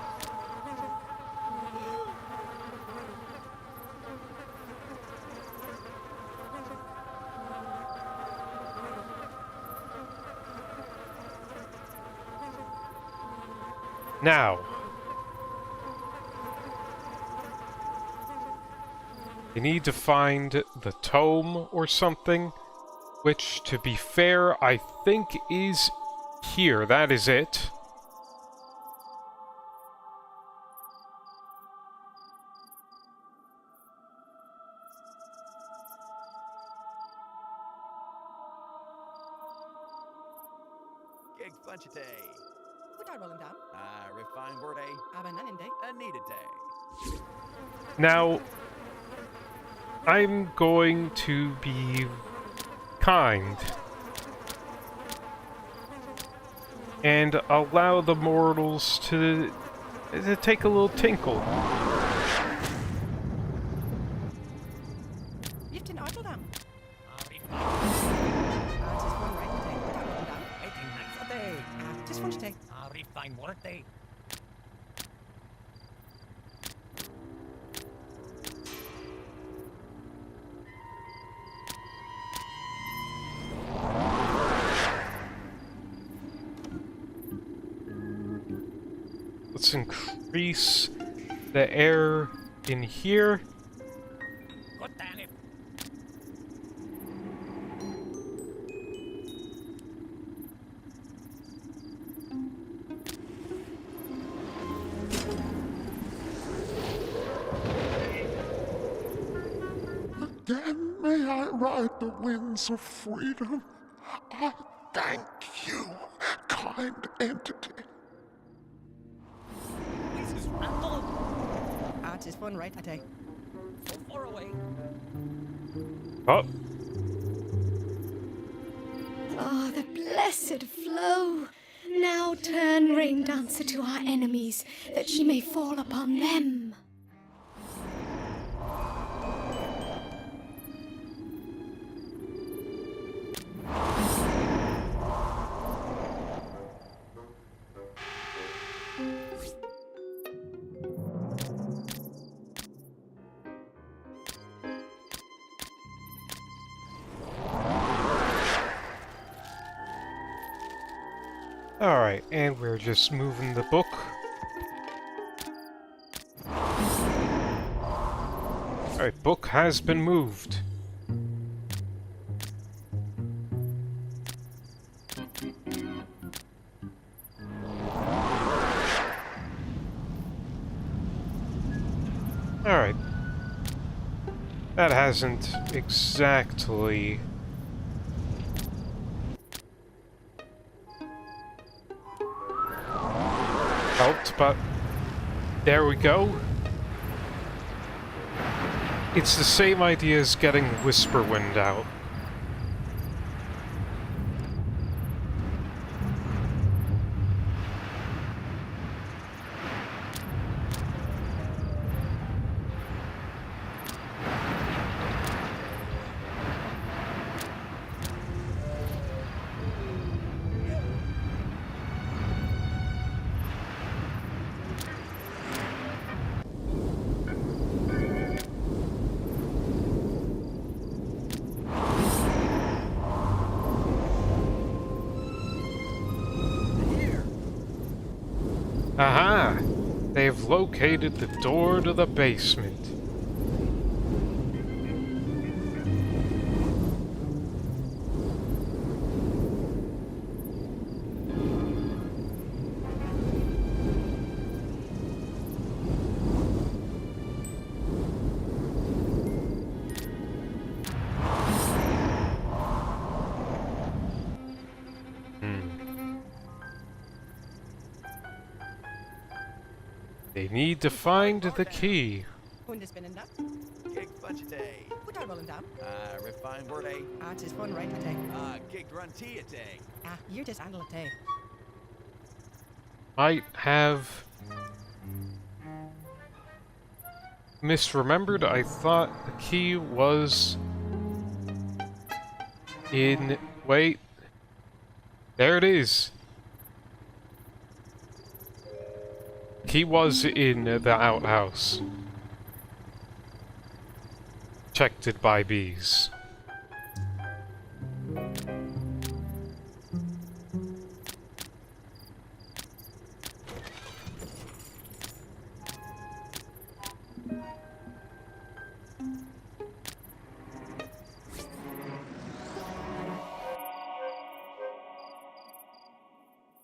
Now, you need to find the tome or something which, to be fair, I think is here. That is it. Gig Funchite. What are rolling down? Refine word a. Abananinde. Anita Day. Now, I'm going to be kind and allow the mortals to take a little tinkle. Lift in Arteldam. Just one day. Refine word day. Let's increase the air in here. God damn it. Again may I ride the winds of freedom. I thank you, kind entity. This is Randall. Just one right a day. So far away. Oh. Oh, the blessed flow! Now turn, Rain Dancer, to our enemies, that she may fall upon them. Alright, and we're just moving the book. Alright, book has been moved. Alright. That hasn't exactly helped, but there we go. It's the same idea as getting Whisperwind out. Aha! They've located the door to the basement. They need to find the key. Gig Funchite. What are rolling down? Refine word a. Just one right a day. Gig Grunty a day. You're just handle a day. Might have misremembered. I thought the key was in... Wait. There it is. Key was in the outhouse. Checked it by bees.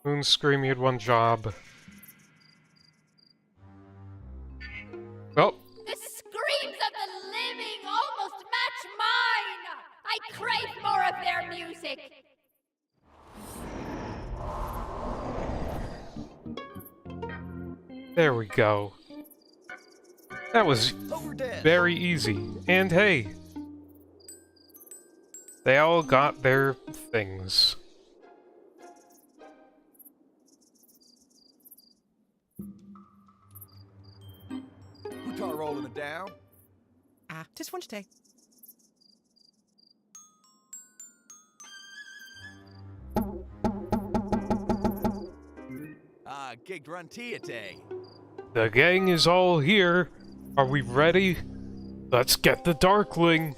Moonscream, you had one job. Well, The screams of the living almost match mine! I crave more of their music! there we go. That was very easy. And hey, they all got their things. Who tar rolling it down? Just one today. Gigged run Tiate. The gang is all here. Are we ready? Let's get the Darkling.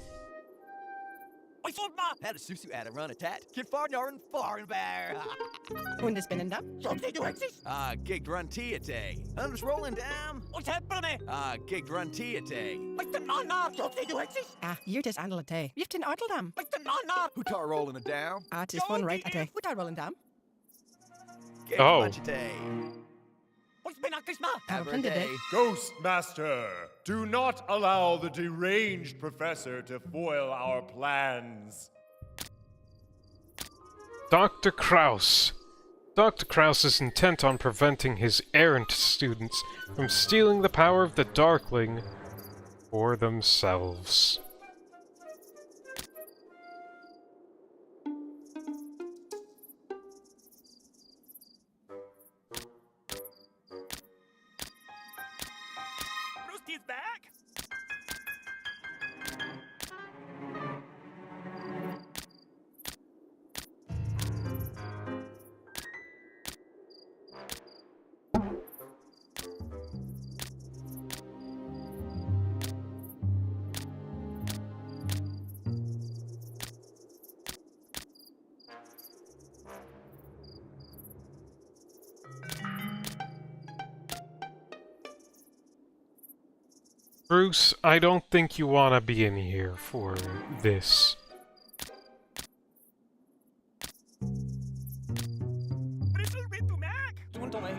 I thought ma had a susu at a run attack. Kid far yarn far and bear. Und es bin da. Gigged run Tiate. I'm just rolling down. What's happening? Gigged run Tiate. Hier tis andel day. You've tin Arteldam. Who tar rolling it down? Tis one right a day. Who tar rolling down? Gigged Oh. bunch of day. Have a Aprende day. day. Ghostmaster, do not allow the deranged professor to foil our plans. Dr. Kraus. Dr. Kraus is intent on preventing his errant students from stealing the power of the Darkling for themselves. Rusty's back! Bruce, I don't think you want to be in here for this. Bristle bit to Mac! Don't delay.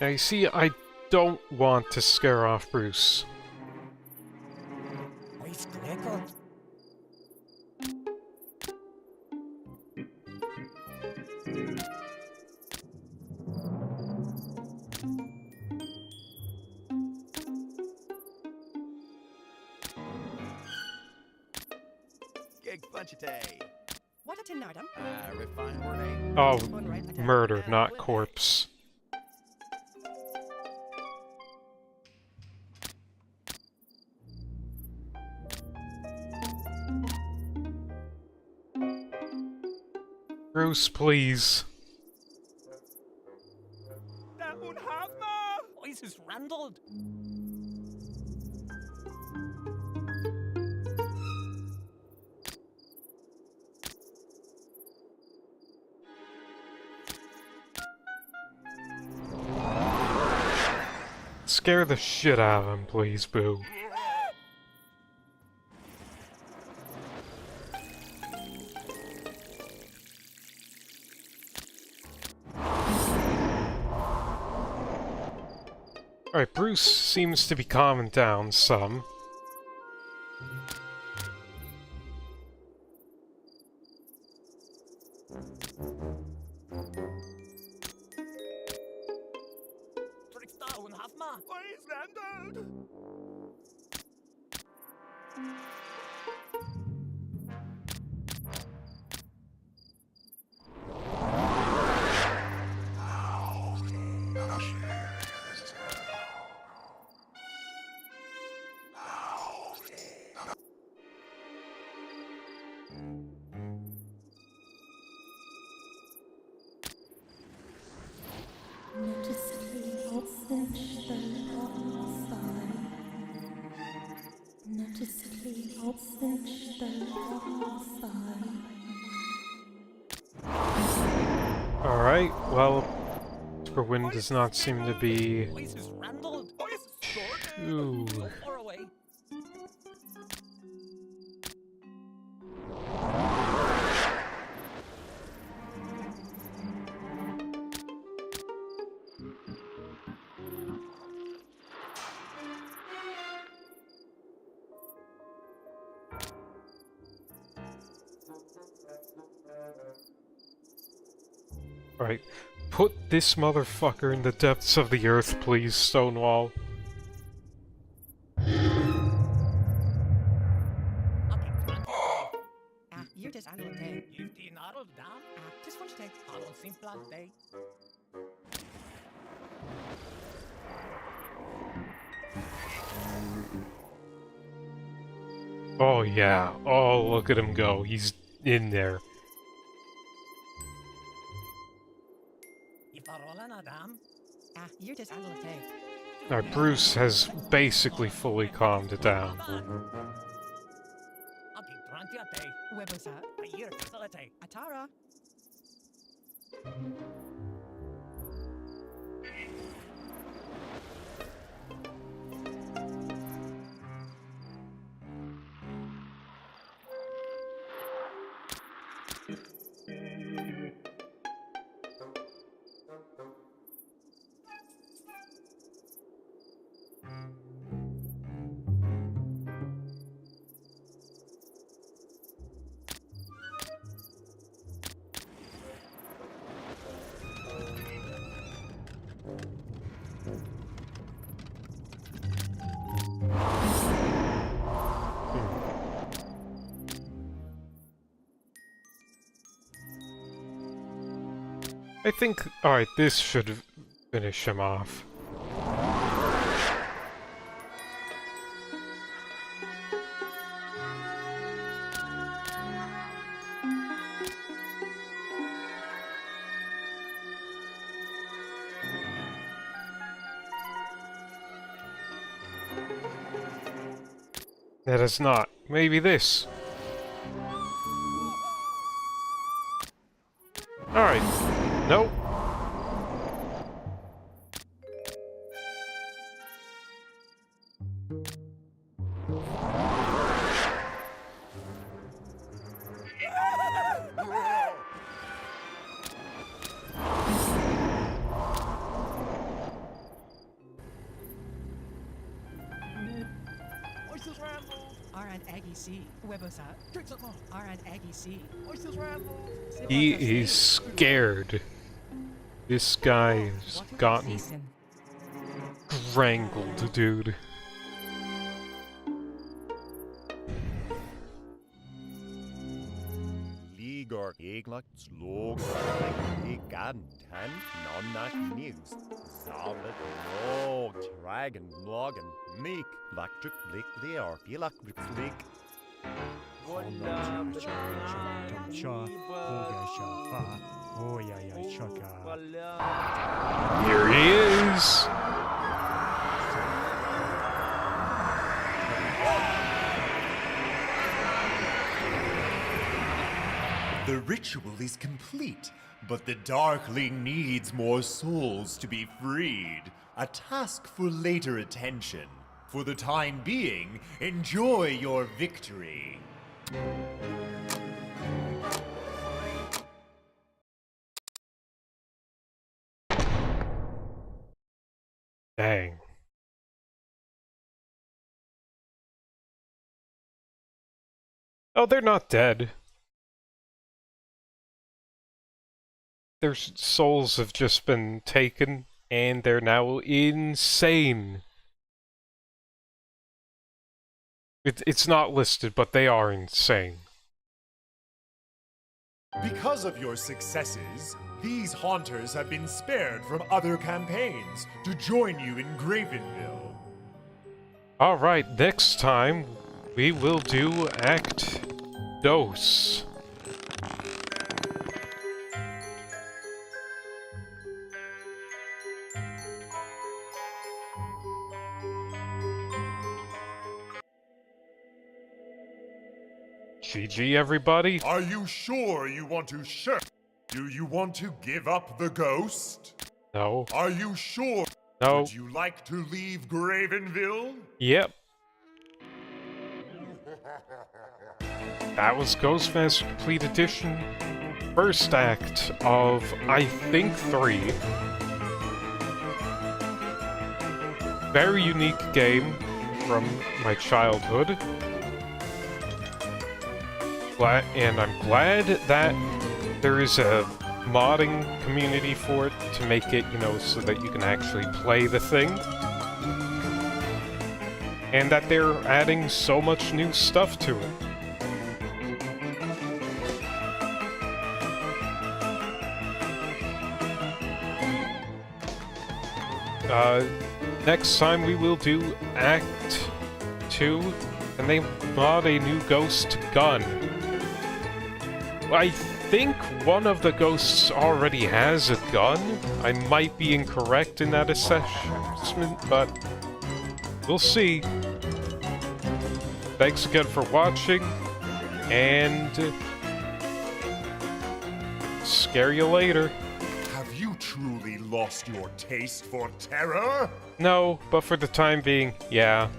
Now you see, I don't want to scare off Bruce. Wait, Greco. Gigged bunch of day. What a tin Nardam. Refined word A. Oh, One right a day. murder, not corpse. Bruce, please. That won't have ma! Ice is randled. Scare the shit out of him, please, Boo. Alright, Bruce seems to be calming down some. Trickstar won't have ma! Ice randled! Whisperwind does not seem to be too... Right. Put this motherfucker in the depths of the earth, please, Stonewall. Hier is Adel Day. Die Nadel da? Het is van Steek. Adel Simpla Day. Oh yeah. Oh, look at him go. He's in there. Hier is Adel Day. Alright, Bruce has basically fully calmed it down. Webosa. Hier is Adel Day. Atara. I think... Alright, this should finish him off. That is not. Maybe this. Alright. Nope. He is scared. This guy has gotten strangled, dude. Ligor eglak slog egan tan nonnak news. Zabet no dragon logan meek electric lick the arpilak flick. Here he is! The ritual is complete, but the Darkling needs more souls to be freed. A task for later attention. For the time being, enjoy your victory. Dang. Oh, they're not dead. Their souls have just been taken, and they're now insane. It's not listed, but they are insane. Because of your successes, these haunters have been spared from other campaigns to join you in Gravenville. Alright, next time we will do Act Dos. GG, everybody. Are you sure you want to shirk? Do you want to give up the ghost? No. Are you sure? No. Would you like to leave Gravenville? Yep. That was Ghostmaster Complete Edition. First act of, I think, 3. Very unique game from my childhood. And I'm glad that there is a modding community for it to make it, you know, so that you can actually play the thing. And that they're adding so much new stuff to it. Next time we will do Act 2, and they mod a new ghost gun. I think one of the ghosts already has a gun. I might be incorrect in that assessment, but we'll see. Thanks again for watching, and scare you later. Have you truly lost your taste for terror? No, but for the time being, yeah.